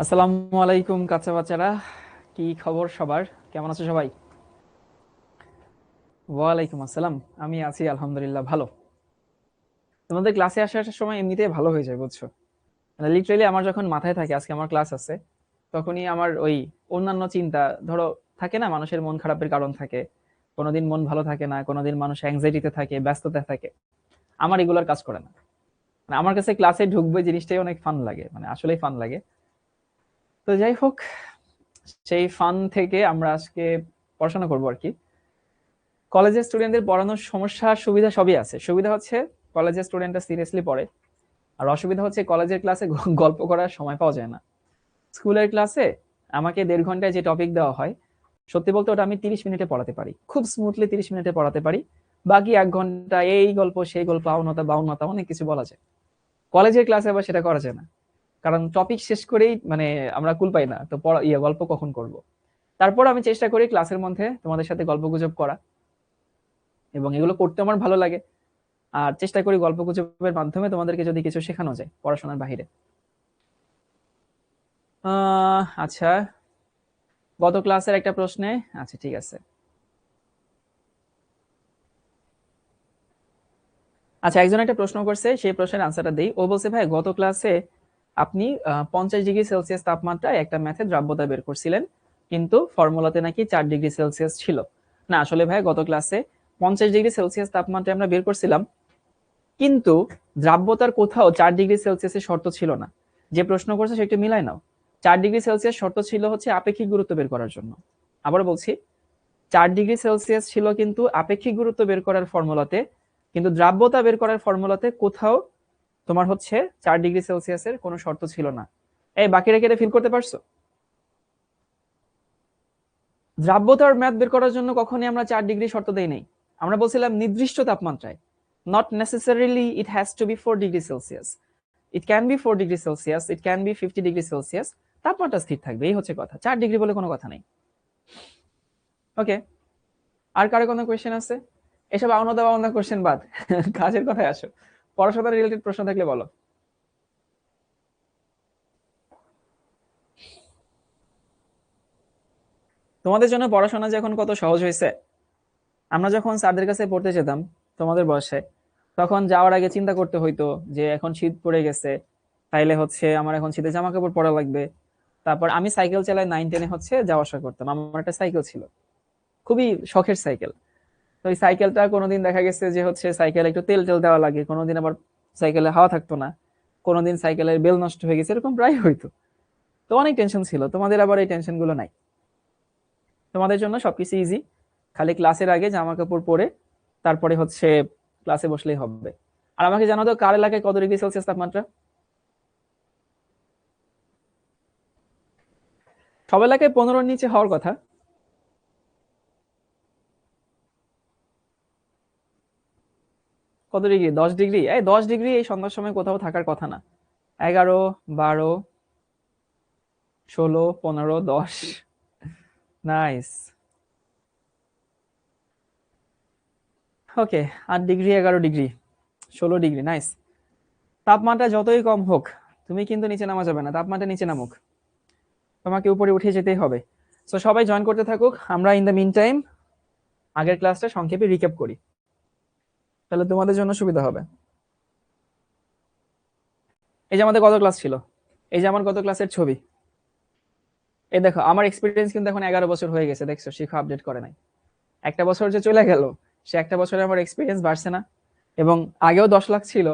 আসসালামু আলাইকুম কাচ্চা বাচ্চারা, কি খবর সবার? কেমন আছো সবাই? ওয়ালাইকুম আসসালাম। আমি আছি আলহামদুলিল্লাহ ভালো। তোমাদের ক্লাসে আসার সময় এমনিতেই ভালো হয়ে যায় বুঝছো। মানে লিটারেলি আমার যখন মাথায় থাকে আজকে আমার ক্লাস আছে, তখনই আমার ওই অন্যান্য চিন্তা, ধরো, থাকে না, মানুষের মন খারাপের কারণ থাকে, কোনোদিন মন ভালো থাকে না, কোনোদিন মানুষ অ্যাংজাইটিতে থাকে, ব্যস্ততা থাকে। আমার এগুলোর কাজ করে না। মানে আমার কাছে ক্লাসে ঢুকবে জিনিসটাই অনেক ফান লাগে, মানে আসলেই ফান লাগে। তো যাই হোক, সেই ফান থেকে আমরা আজকে পড়াশোনা করবো আর কি। কলেজের স্টুডেন্টদের পড়ানোর সমস্যা সুবিধা সবই আছে। সুবিধা হচ্ছে কলেজের স্টুডেন্টরা সিরিয়াসলি পড়ে, আর অসুবিধা হচ্ছে কলেজের ক্লাসে গল্প করার সময় পাওয়া যায় না। স্কুলের ক্লাসে আমাকে 1.5 ঘন্টায় যে টপিক দেওয়া হয়, সত্যি বলতে ওটা আমি 30 মিনিটে পড়াতে পারি, খুব স্মুথলি 30 মিনিটে পড়াতে পারি। বাকি 1 ঘন্টা এই গল্প সেই গল্প, আউনতা বাউনতা অনেক কিছু বলা যায়। কলেজের ক্লাসে আবার সেটা করা যায় না, কারণ টপিক শেষ করেই মানে আমরা কুল পাই না, তো গল্প কখন করব। তারপর আমি চেষ্টা করি ক্লাসের মধ্যে তোমাদের সাথে গল্প গুজব করা, এবং এগুলো করতে আমার ভালো লাগে। আর চেষ্টা করি গল্পগুজবের মাধ্যমে তোমাদেরকে যদি কিছু শেখানো যায় পড়াশোনার বাহিরে। আচ্ছা, গত ক্লাসের একটা প্রশ্নে, আচ্ছা ঠিক আছে। আচ্ছা, একজন একটা প্রশ্ন করছে, সেই প্রশ্নের আনসারটা দেই। ও বলছে, ভাই গত ক্লাসে আপনি 50 ডিগ্রি সেলসিয়াস তাপমাত্রায় একটা ম্যাথে দ্রাব্যতা বের করছিলেন, কিন্তু ফর্মুলাতে নাকি 4 ডিগ্রি সেলসিয়াস ছিল। না আসলে ভাই, গত ক্লাসে 50 ডিগ্রি সেলসিয়াস তাপমাত্রায় আমরা বের করছিলাম, কিন্তু দ্রাব্যতার কোথাও 4 ডিগ্রি সেলসিয়াসের শর্ত ছিল না। যে প্রশ্ন করছে সেটা মিলাই নাও। 4 ডিগ্রি সেলসিয়াস শর্ত ছিল হচ্ছে আপেক্ষিক গুরুত্ব বের করার জন্য। আবার বলছি, 4 ডিগ্রি সেলসিয়াস ছিল কিন্তু আপেক্ষিক গুরুত্ব বের করার ফর্মুলাতে, কিন্তু দ্রাব্যতা বের করার ফর্মুলাতে কোথাও তোমার হচ্ছে 4 ডিগ্রি সেলসিয়াসের কোনো শর্ত ছিল না। এই বাকিরা কি এটা ফিল করতে পারছো? দ্রাব্যতার ম্যাথ বের করার জন্য কখনই আমরা 4 ডিগ্রি শর্ত দেই নাই। আমরা বলছিলাম নির্দিষ্ট তাপমাত্রায়, not necessarily it has to be 4 degree Celsius. It can be 4 degree Celsius, it can be 50 degree Celsius. তাপমাত্রা স্থির থাকবে, এই হচ্ছে কথা। 4 ডিগ্রি বলে কোনো কথা নেই। ওকে, আর কারো কোনো কোয়েশ্চেন আছে? এসব আওনা দাওয়া কোয়েশ্চেন বাদ, কাজের কথায় আসো। পড়াশোনার রিলেটেড প্রশ্ন থাকলে বলো। তোমাদের জন্য পড়াশোনা যে এখন কত সহজ হয়েছে! আমরা যখন স্যারদের কাছে পড়তে যেতাম তোমাদের বয়সে, তখন যাওয়ার আগে চিন্তা করতে হইতো যে এখন শীত পড়ে গেছে, তাইলে হচ্ছে আমার এখন শীতে জামা কাপড় পরা লাগবে। তারপর আমি সাইকেল চালাই 9-10-এ হচ্ছে যাওয়া আসা করতাম। আমার একটা সাইকেল ছিল, খুবই শখের সাইকেল। তো এই সাইকেলটা কোনোদিন দেখা গেছে যে হচ্ছে সাইকেল একটু তেল টেল দেওয়া লাগে, কোনোদিন আবার সাইকেলে হাওয়া থাকতো না, কোনোদিন সাইকেলের বেল নষ্ট হয়ে গেছে, এরকম প্রায় হইতো। তো অনেক টেনশন ছিল। তোমাদের আবার এই টেনশন গুলো নাই, তোমাদের জন্য সবকিছু ইজি। খালি ক্লাসের আগে জামা কাপড় পরে তারপরে হচ্ছে ক্লাসে বসলেই হবে। আর আমাকে জানো তো, কার এলাকায় কত ডিগ্রি সেলসিয়াস তাপমাত্রা? সব এলাকায় 15-র নিচে হওয়ার কথা। কত ডিগ্রি? 10 ডিগ্রি? এই 10 ডিগ্রি এই সন্ধ্যার সময় কোথাও থাকার কথা না। 11, 12, 16, 15, 10। নাইস। ওকে, 8 ডিগ্রি, 11 ডিগ্রি, 16 ডিগ্রি, নাইস। তাপমাত্রা যতই কম হোক, তুমি কিন্তু নিচে নামা যাবে না। তাপমাত্রা নিচে নামুক, তোমাকে উপরে উঠে যেতেই হবে। তো সবাই জয়েন করতে থাকুক, আমরা ইন দ্য মিন টাইম আগের ক্লাসটা সংক্ষেপে রিক্যাপ করি, তাহলে তোমাদের জন্য সুবিধা হবে। এই যে আমাদের গত ক্লাস ছিল, এই যে আমার গত ক্লাসের ছবি। এই দেখো, আমার এক্সপিরিয়েন্স কিন্তু এখন 11 বছর হয়ে গেছে, দেখছো? শিখা আপডেট করে নাই। একটা বছর যে চলে গেল, সে একটা বছরে আমার এক্সপিরিয়েন্স বাড়ছে না? এবং আগেও 10 লাখ ছিল,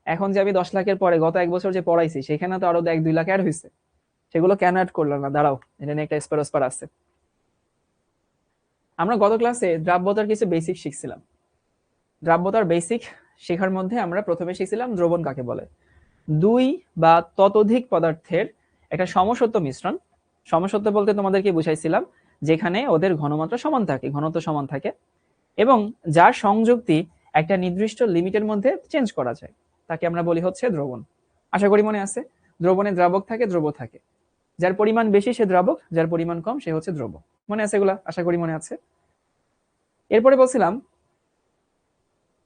এখন যে আমি 10 লাখের পরে গত 1 বছর যে পড়াইছি সেখানে তো আরো 1-2 লাখ অ্যাড হয়েছে। সেগুলো কেন অ্যাড করলাম না, দাঁড়াও, এটা নিয়ে একটা স্পার আছে। আমরা গত ক্লাসে দ্রাব্যতার কিছু বেসিক শিখছিলাম। দ্রাব্যতার বেসিক শেখার মধ্যে আমরা প্রথমে শিখছিলাম দ্রবণ কাকে বলে। দুই বা ততোধিক পদার্থের একটা সমসত্ব মিশ্রণ। সমসত্ব বলতে তোমাদেরকে বুঝাইছিলাম যেখানে ওদের ঘনমাত্রা সমান থাকে, ঘনত্ব সমান থাকে, এবং যার সংযুক্তি একটা নির্দিষ্ট লিমিটের মধ্যে চেঞ্জ করা যায়, তাকে আমরা বলি হচ্ছে দ্রবণ। আশা করি মনে আছে। দ্রবণে দ্রাবক থাকে, দ্রব থাকে। যার পরিমাণ বেশি সে দ্রাবক, যার পরিমাণ কম সে হচ্ছে দ্রব। মনে আছে এগুলা? আশা করি মনে আছে। এরপরে বলছিলাম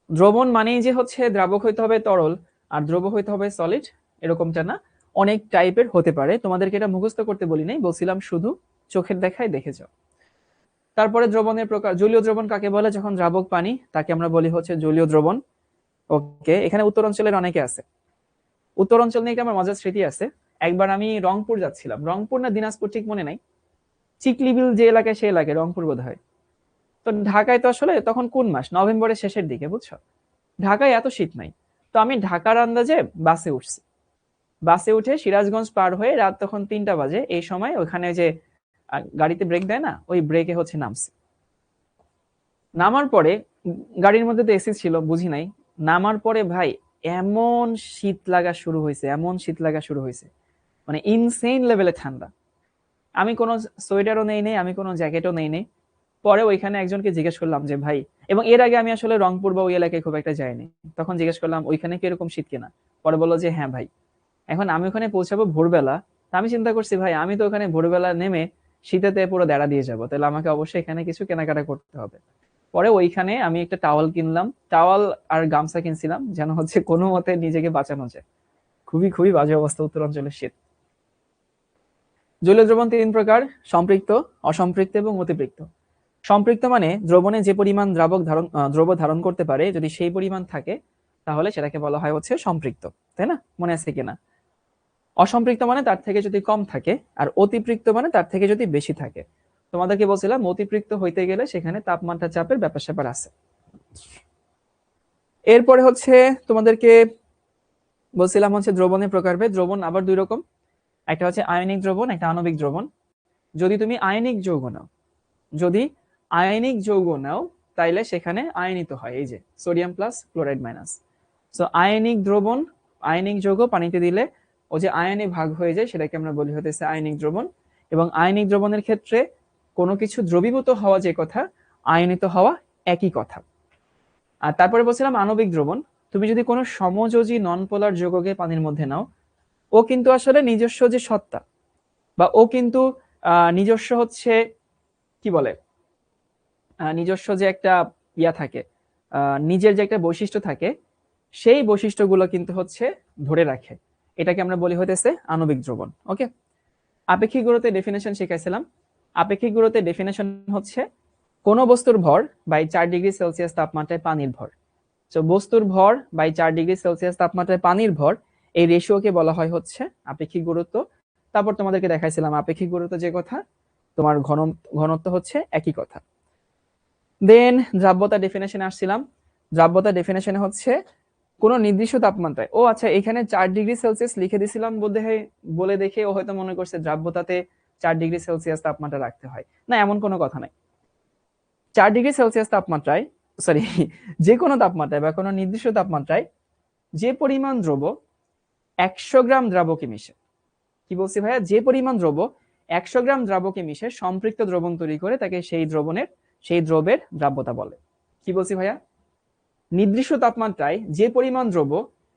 দ্রবণ মানেই যে হচ্ছে দ্রাবক হইতে হবে তরল আর দ্রব হইতে হবে সলিড, এরকমটা না। অনেক টাইপের হতে পারে, তোমাদেরকে এটা মুখস্থ করতে বলি নাই, বলছিলাম শুধু চোখের দেখায় দেখে যাও। তারপরে দ্রবণের প্রকার, জলীয় দ্রবণ কাকে বলে? যখন দ্রাবক পানি তাকে আমরা বলি হচ্ছে জলীয় দ্রবণ। ওকে, এখানে উত্তর অঞ্চলের অনেকে আছে। উত্তর অঞ্চল নিয়ে একটা আমার মজার স্মৃতি আছে। একবার আমি রংপুর যাচ্ছিলাম, রংপুর না দিনাজপুর ঠিক মনে নাই, চিকলিবিল যে এলাকায় সে এলাকায়, রংপুর বোধ হয়। তো ঢাকায় তো আসলে তখন কোন মাস, নভেম্বরের শেষের দিকে, বুঝছো, ঢাকায় এত শীত নাই। তো আমি ঢাকার আন্দাজে বাসে উঠছি, বাসে উঠে সিরাজগঞ্জ পার হয়ে রাত তখন 3টা বাজে, এই সময় ওখানে যে গাড়িতে ব্রেক দেয় না, ওই ব্রেকে হচ্ছে নামছি। নামার পরে গাড়ির মধ্যে তো এসি ছিল, বুঝি নাই। নামার পরে ভাই এমন শীত লাগা শুরু হয়েছে, এমন শীত লাগা শুরু হয়েছে, মানে ইনসেইন লেভেলে ঠান্ডা। আমি কোনো সোয়েটারও নেই নেই, আমি কোনো জ্যাকেটও নেই নেই। পরে ওইখানে একজনকে জিজ্ঞেস করলাম যে ভাই, এবং এর আগে আমি আসলে রংপুর বা ওই এলাকায় খুব একটা যাইনি, তখন জিজ্ঞেস করলাম ওইখানে কি এরকম শীত কিনা। পরে বললো যে হ্যাঁ ভাই। এখন আমি ওখানে পৌঁছাবো ভোরবেলা, তা আমি চিন্তা করছি ভাই আমি তো ওখানে ভোরবেলা নেমে শীতেতে পুরো দেড়া দিয়ে যাবো, তাহলে আমাকে অবশ্যই এখানে কিছু কেনাকাটা করতে হবে। পরে ওইখানে আমি একটা টাওয়াল কিনলাম, টাওয়াল আর গামছা কিনছিলাম, যেন হচ্ছে কোনো মতে নিজেকে বাঁচানো যায়। খুবই খুবই বাজে অবস্থা উত্তরাঞ্চলের শীত। জলীয় দ্রবণ 3 প্রকার: সম্পৃক্ত, অসম্পৃক্ত এবং অতিপৃক্ত। সম্পৃক্ত মানে দ্রবণে যে পরিমাণ দ্রব্য ধারণ করতে পারে যদি সেই পরিমাণ থাকে, তাহলে সেটাকে বলা হয় হচ্ছে সম্পৃক্ত। তাই না? মনে আছে কিনা? অসম্পৃক্ত মানে তার থেকে যদি কম থাকে, আর অতিপৃক্ত মানে তার থেকে যদি বেশি থাকে। তোমাদেরকে বলছিলাম অতিপৃক্ত হইতে গেলে সেখানে তাপমাত্রা চাপের ব্যাপার স্যাপার আছে। এরপরে হচ্ছে তোমাদেরকে বলছিলাম হচ্ছে দ্রবণের প্রকারভেদ। দ্রবণ আবার 2 রকম, একটা হচ্ছে আয়নিক দ্রবণ, একটা আণবিক দ্রবণ। যদি তুমি আয়নিক যৌগ নাও, যদি আয়নিক যৌগ নাও তাইলে সেখানে আয়নিত হয়, এই যে sodium plus chloride minus. So ionic দ্রবণ, আয়নিক যৌগ পানিতে দিলে ও যে আয়নে ভাগ হয়ে যায় সেটাকে আমরা বলি হতেছে আয়নিক দ্রবণ। এবং আয়নিক দ্রবণের ক্ষেত্রে কোনো কিছু দ্রবীভূত হওয়া যে কথা, আয়নিত হওয়া একই কথা। আর তারপরে বলছিলাম আণবিক দ্রবণ। তুমি যদি কোনো সমযোজী নন পোলার যৌগকে পানির মধ্যে নাও, ও কিন্তু আসলে নিজস্ব যে সত্তা, বা ও কিন্তু নিজস্ব হচ্ছে কি বলে, নিজস্ব যে একটা ইয়া থাকে, নিজের যে একটা বৈশিষ্ট্য থাকে, সেই বৈশিষ্ট্যগুলো কিন্তু হচ্ছে ধরে রাখে। এটাকে আমরা বলি হইতেছে আণবিক দ্রবণ। ওকে, আপেক্ষিক গুরুত্বের ডেফিনেশন শিখাইছিলাম। আপেক্ষিক গুরুত্বের ডেফিনেশন হচ্ছে কোন বস্তুর ভর বাই 4 ডিগ্রি সেলসিয়াস তাপমাত্রায় পানির ভর। তো বস্তুর ভর বাই 4 ডিগ্রি সেলসিয়াস তাপমাত্রায় পানির ভর, এই রেশিওকে বলা হয় হচ্ছে আপেক্ষিক গুরুত্ব। তারপর তোমাদেরকে দেখাইছিলাম আপেক্ষিক গুরুত্ব যে কথা, তোমার ঘনত্ব হচ্ছে একই কথা। দেন দ্রাব্যতা ডেফিনেশনে আসছিলাম। দ্রাব্যতা ডেফিনেশনে হচ্ছে কোন নির্দিষ্ট তাপমাত্রায়, ও আচ্ছা এখানে 4 ডিগ্রি সেলসিয়াস লিখে দিছিলাম বলে দেখে ও হয়তো মনে করছে দ্রাব্যতাতে 4 ডিগ্রি সেলসিয়াস তাপমাত্রা রাখতে হয়, না এমন কোনো কথা নাই। 4 ডিগ্রি সেলসিয়াস তাপমাত্রায়, সরি, যে কোনো তাপমাত্রায় বা কোনো নির্দিষ্ট তাপমাত্রায় যে পরিমাণ দ্রব্য 100 গ্রাম দ্রাবকে মিশে, কি বলছি ভাইয়া, যে পরিমাণ দ্রব্য 100 গ্রাম দ্রাবকে মিশে সম্পৃক্ত দ্রবণ তৈরি করে তাকে সেই দ্রব্যের দ্রাব্যতা বলে। কি বলছি ভাইয়া? নির্দিষ্ট তাপমাত্রায় যে পরিমাণ দ্রব্য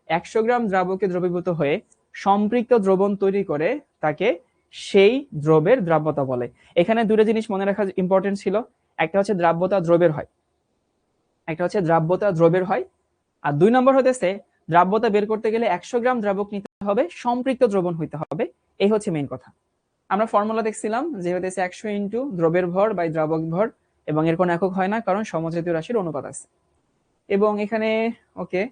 100 গ্রাম দ্রাবকে দ্রবীভূত হয়ে সম্পৃক্ত দ্রবণ তৈরি করে তাকে সেই দ্রব্যের দ্রাব্যতা বলে। এখানে 2টা জিনিস মনে রাখা ইম্পর্টেন্ট ছিল, একটা হচ্ছে দ্রাব্যতা দ্রব্যের হয়, একটা হচ্ছে দ্রাব্যতা দ্রব্যের হয়, আর 2 নম্বর হতেছে দ্রাব্যতা বের করতে গেলে 100 গ্রাম দ্রাবক নিতে হবে, সম্পৃক্ত দ্রবণ হইতে হবে। এই হচ্ছে মেইন কথা। আমরা ফর্মুলা দেখছিলাম যে হতেছে 100 ইন্টু দ্রব্যের ভর বাই দ্রাবক ভর, এবং এর কোনো একক হয় না কারণ সমজাতীয় রাশির অনুপাত আছে। এবং এখানে ওকে,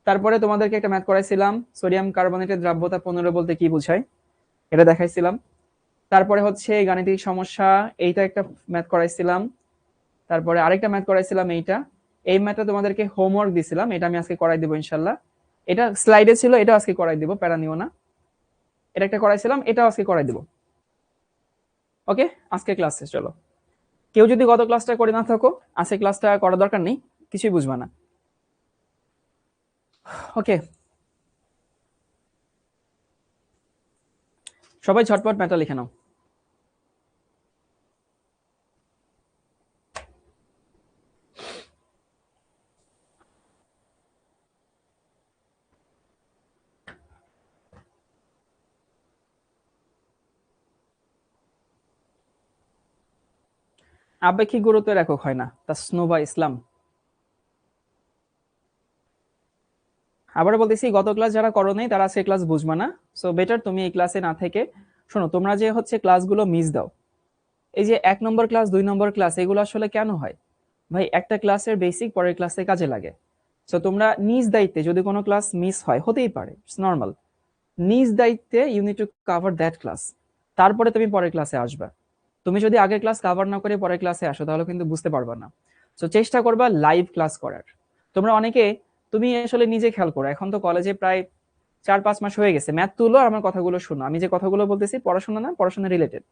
তারপরে তোমাদেরকে একটা ম্যাথ করাইছিলাম, সোডিয়াম কার্বনেটের দ্রাব্যতা 15 বলতে কি বোঝায় এটা দেখাইছিলাম। তারপরে হচ্ছে গাণিতিক সমস্যা, এইটা একটা ম্যাথ করাইছিলাম। তারপরে আরেকটা ম্যাথ করাইছিলাম, এই ম্যাথটা তোমাদেরকে হোমওয়ার্ক দিছিলাম, এটা আমি আজকে করাই দিব ইনশাল্লাহ। এটা স্লাইডে ছিল, এটা আজকে করাই দিব, প্যারা নিও না। এটা একটা করাইছিলাম, এটাও আজকে করাই দিব। ওকে, আজকে ক্লাস শেষ। চলো, কেউ যদি গত ক্লাসটা করে না থাকো, আজকে ক্লাসটা করার দরকার নেই, কিছুই বুঝবা না। ওকে, সবাই ঝটপট ম্যাথটা লিখে নাও। আপেক্ষিক গুরুত্বের একক হয় না, তাসনুভা ইসলাম। আবার বলতেছি, গত ক্লাস যারা করো নাই তারা আজকে ক্লাস বুঝবা না, সো বেটার তুমি এই ক্লাসে না থেকে শোনো। তোমরা যে হচ্ছে ক্লাসগুলো মিস দাও, এই যে 1 নম্বর ক্লাস 2 নম্বর ক্লাস, এগুলো আসলে কেন হয় ভাই? একটা ক্লাসের বেসিক পরের ক্লাসে কাজে লাগে। সো তোমরা নিজ দায়িত্বে যদি কোনো ক্লাস মিস হয়, হতেই পারে, ইটস নর্মাল, নিজ দায়িত্বে you need to cover that class, তারপরে তুমি পরের ক্লাসে আসবা। তুমি যদি আগের ক্লাস কভার না করে পরের ক্লাসে আসো তাহলে কিন্তু বুঝতে পারবা না। সো চেষ্টা করবা লাইভ ক্লাস করার। তোমরা অনেকে, তুমি আসলে নিজে খেয়াল করো, এখন তো কলেজে প্রায় 4-5 মাস হয়ে গেছে, ম্যাথ তুলো আর আমার কথাগুলো শোনো, আমি যে কথাগুলো বলতেছি পড়াশোনা না, পড়াশোনা রিলেটেড।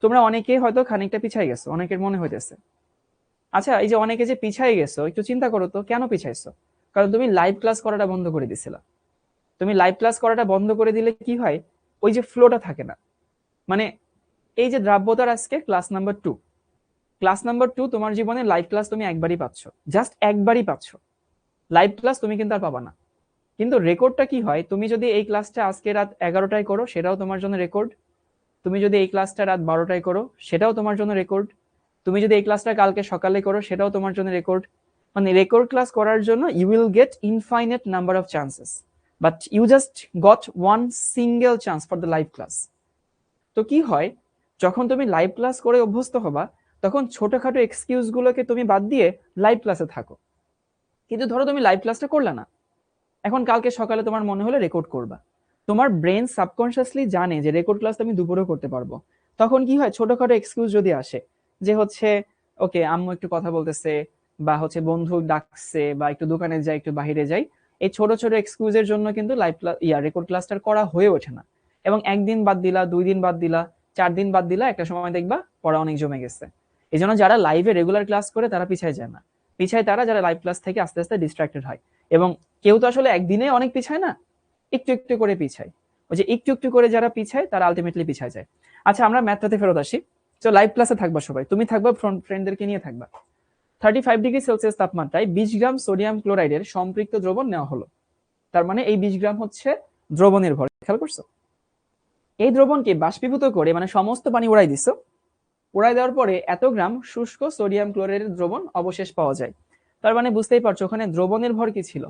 তোমরা অনেকে হয়তো খানিকটা পিছাই গেছো, অনেকের মনে হইতেছে। আচ্ছা, এই যে অনেকে যে পিছাই গেছো, একটু চিন্তা করো তো কেন পিছাইছো? কারণ তুমি লাইভ ক্লাস করাটা বন্ধ করে দিছিলা। তুমি লাইভ ক্লাস করাটা বন্ধ করে দিলে কি হয়, ওই যে ফ্লোটা থাকে না। মানে এই যে দ্রাব্যতার আজকে ক্লাস নাম্বার 2 তোমার জীবনে লাইভ ক্লাস তুমি একবারই পাচ্ছ, জাস্ট একবারই পাচ্ছ। লাইভ ক্লাস তুমি কিন্তু আর পাবা না। কিন্তু রেকর্ডটা কি হয়, তুমি যদি এই ক্লাসটা আজকে রাত 11টায় করো সেটাও তোমার জন্য রেকর্ড, তুমি যদি এই ক্লাসটা রাত 12টায় করো সেটাও তোমার জন্য রেকর্ড, তুমি যদি এই ক্লাসটা কালকে সকালে করো সেটাও তোমার জন্য রেকর্ড। মানে রেকর্ড ক্লাস করার জন্য you will get infinite number of chances, but you just got one single chance for the live class. তো কি হয়, যখন তুমি লাইভ ক্লাস করে অভ্যস্ত হবা, তখন ছোটখাটো এক্সকিউজ গুলোকে তুমি বাদ দিয়ে লাইভ ক্লাসে থাকো। কিন্তু ধরো তুমি লাইভ ক্লাসটা করলে না, এখন কালকে সকালে তোমার মনে হলে রেকর্ড করবা, তোমার ব্রেন সাবকনসিয়াসলি জানে যে রেকর্ড ক্লাস আমি দুপুরেও করতে পারবো। তখন কি হয়, ছোটখাটো এক্সকিউজ যদি আসে যে হচ্ছে ওকে আম্মু একটু কথা বলতেছে, বা হচ্ছে বন্ধু ডাকছে, বা একটু দোকানে যাই, একটু বাইরে যাই, এই ছোট ছোট এক্সকিউজের জন্য কিন্তু লাইভ ক্লাস রেকর্ড ক্লাসটা করা হয়ে ওঠে না। এবং 1 দিন বাদ দিলা, 2 দিন বাদ দিলা, 4 দিন বাদ দিলা, একটা সময় দেখবা পড়া অনেক জমে গেছে। এই জন্য যারা লাইভে রেগুলার ক্লাস করে তারা পিছায় যায় না, পিছায় তারা যারা লাইভ ক্লাস থেকে আস্তে আস্তে ডিস্ট্রাক্টেড হয়। এবং কেউ তো আসলে একদিনে অনেক পিছায় না, একটু একটু করে পিছায়। ওই যে একটু একটু করে যারা পিছায় তারা আলটিমেটলি পিছায় যায়। আচ্ছা, আমরা ম্যাথটাতে ফেরত আসি। তো লাইভ ক্লাসে থাকবা সবাই, তুমি থাকবা, ফ্রেন্ডদেরকে নিয়ে থাকবা। 35 ডিগ্রি সেলসিয়াস তাপমাত্রায় 20 গ্রাম সোডিয়াম ক্লোরাইডের সম্পৃক্ত দ্রবণ নেওয়া হলো। তার মানে এই 20 গ্রাম হচ্ছে দ্রবণের ভর, খেয়াল করছো? এই দ্রবণকে বাষ্পীভূত করে, মানে সমস্ত পানি উড়াই দিছো, উড়াই দেওয়ার পরে এত গ্রাম শুষ্ক সোডিয়াম ক্লোরাইডের দ্রবণ অবশেষ পাওয়া যায়। তার মানে বুঝতেই পারছো ওখানে দ্রবণের ভর কি ছিল,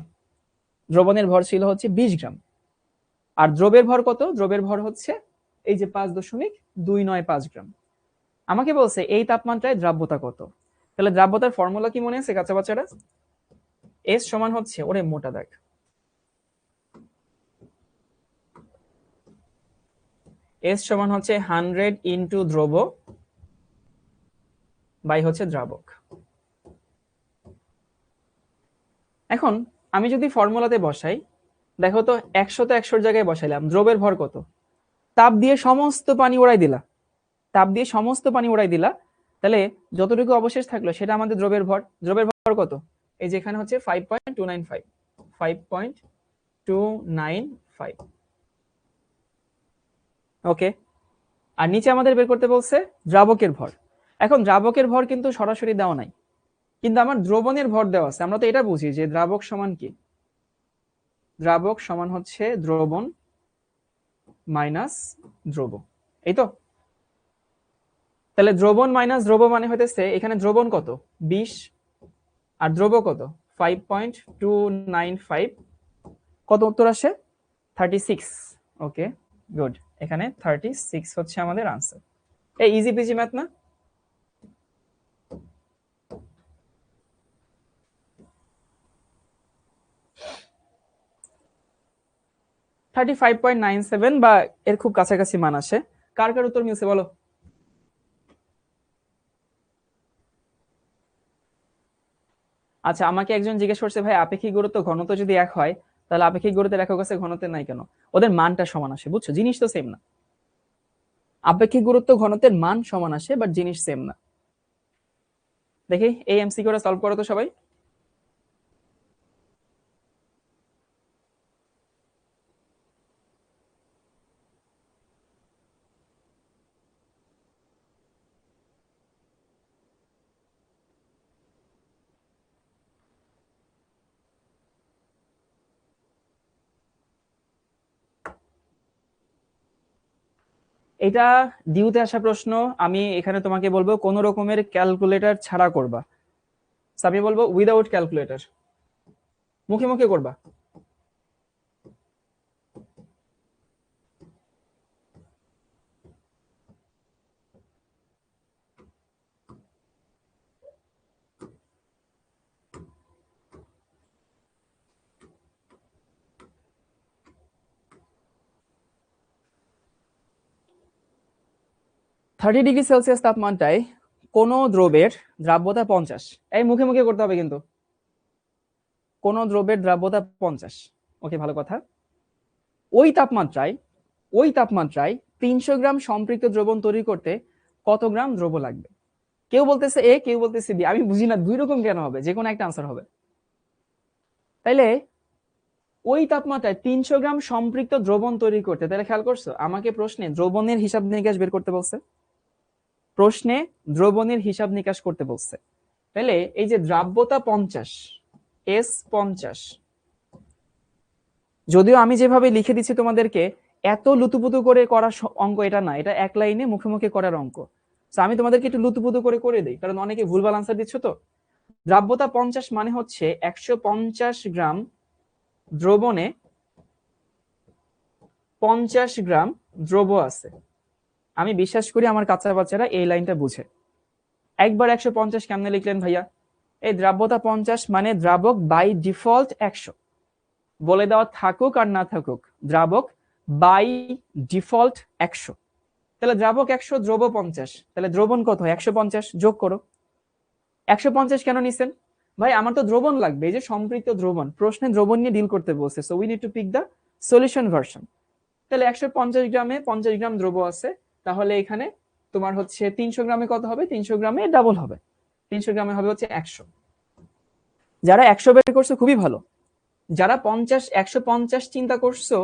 দ্রবণের ভর ছিল হচ্ছে 20 গ্রাম। আর দ্রবের ভর কত? দ্রবের ভর হচ্ছে এই যে 5.295 গ্রাম। আমাকে বলছে এই তাপমাত্রায় দ্রাব্যতা কত। তাহলে দ্রাব্যতার ফর্মুলা কি মনে আছে কাঁচা বাচ্চারা? এস সমান হচ্ছে, ওরে মোটা দাগ, এস সমান হচ্ছে 100 ইন্টু দ্রব বাই হচ্ছে দ্রাবক। এখন আমি যদি ফর্মুলাতে বসাই, দেখো তো 100 তো 100-র জায়গায় বসাইলাম, দ্রবের ভর কত? তাপ দিয়ে সমস্ত পানি উড়াই দিলা, তাপ দিয়ে সমস্ত পানি উড়াই দিলা, তাহলে যতটুকু অবশেষ থাকলো সেটা আমাদের দ্রবের ভর। দ্রবের ভর কত? এই যে এখানে হচ্ছে 5.295, 5.295। ওকে, আর নিচে আমাদের বের করতে বলছে দ্রাবকের ভর। এখন দ্রাবকের ভর কিন্তু সরাসরি দেওয়া নাই, কিন্তু আমার দ্রবণের ভর দেওয়া আছে। আমরা তো এটা বুঝি যে দ্রাবক সমান কি, দ্রাবক সমান হচ্ছে দ্রবণ মাইনাস দ্রব, এই তো। তাহলে দ্রবণ মাইনাস দ্রব মানে হইতেছে এখানে দ্রবণ কত 20 আর দ্রব কত 5.295, কত উত্তর আসে 36। ওকে গুড, এখানে 36 হচ্ছে আমাদের আনসার। এই ইজি পিজি ম্যাথ না? Thirty five point nine seven বা এর খুব কাছাকাছি মান আসে। কার কার উত্তর মিলছে বলো? আচ্ছা, আমাকে একজন জিজ্ঞেস করছে ভাই আপেক্ষিক গুরুত্ব ঘনত্ব যদি এক হয় তাহলে আপেক্ষিক গুরুত্বের একক আছে ঘনত্বের নাই কেন? ওদের মানটা সমান আসে, বুঝছো, জিনিস তো সেম না। আপেক্ষিক গুরুত্ব ঘনত্বের মান সমান আসে বাট জিনিস সেম না। দেখি এই এমসিকিউটা সলভ করো তো সবাই। এটা ডিউতে আসা প্রশ্ন, আমি এখানে তোমাকে বলবো কোন রকমের ক্যালকুলেটর ছাড়া করবা। আমি বলবো উইদাউট ক্যালকুলেটর, মুখে মুখে করবা। 30°C তাপমাত্রায় কোন দ্রবের দ্রাব্যতা 50। এই মুখে মুখে করতে হবে কিন্তু। কোন দ্রবের দ্রাব্যতা 50। ওকে, ভালো কথা। ওই তাপমাত্রায় 300 গ্রাম সম্পৃক্ত দ্রবণ তৈরি করতে কত গ্রাম দ্রব লাগবে? কেউ বলতেছে এ, কেউ বলতেছে বি। আমি বুঝি না দুই রকম কেন হবে, যে কোনো একটা আনসার হবে। তাইলে ওই তাপমাত্রায় 300 গ্রাম সম্পৃক্ত দ্রবণ তৈরি করতে, তাহলে খেয়াল করছো আমাকে প্রশ্নে দ্রবণের হিসাব নিকাশ বের করতে বলছে, প্রশ্নে দ্রবণের হিসাব নিকাশ করতে বলছে। তাহলে এই যে দ্রাব্যতা 50, S50, যদিও আমি যেভাবে লিখে দিচ্ছি তোমাদেরকে এত লুতুপুতু করে করা অঙ্ক এটা না, এটা এক লাইনে মুখে মুখে করার অঙ্ক। তো আমি তোমাদেরকে একটু লুতুপুতু করে দিই, কারণ অনেকে ভুলভাল আনসার দিচ্ছ। তো দ্রাব্যতা 50 মানে হচ্ছে 150 গ্রাম দ্রবণে 50 গ্রাম দ্রব আছে। আমি বিশ্বাস করি আমার কাঁচা বাচ্চারা এই লাইনটা বুঝে। একবার 150 কেমনে লিখলেন ভাইয়া? এই দ্রাব্যতা 50 মানে দ্রাবক বাই ডিফল্ট 100, বলে দেওয়া থাকুক আর না থাকুক, দ্রাবক বাই ডিফল্ট 100। তাহলে দ্রাবক 100, দ্রব 50, তাহলে দ্রবণ কত? 150 যোগ করো। 150 কেন নিছেন ভাই? আমার তো দ্রবণ লাগবে, এই যে সম্পৃক্ত দ্রবণ, প্রশ্নে দ্রবণ নিয়ে ডিল করতে বলছে, so we need to pick the solution version. তাহলে 150 গ্রামে 50 গ্রাম দ্রব আছে, তাহলে এখানে তোমার হচ্ছে 300 গ্রামে কত হবে? 300 গ্রামে ডাবল হবে, 300 গ্রামে হবে হচ্ছে 100। যারা 100 বের করছো খুবই ভালো, যারা 50 150 চিন্তা করছো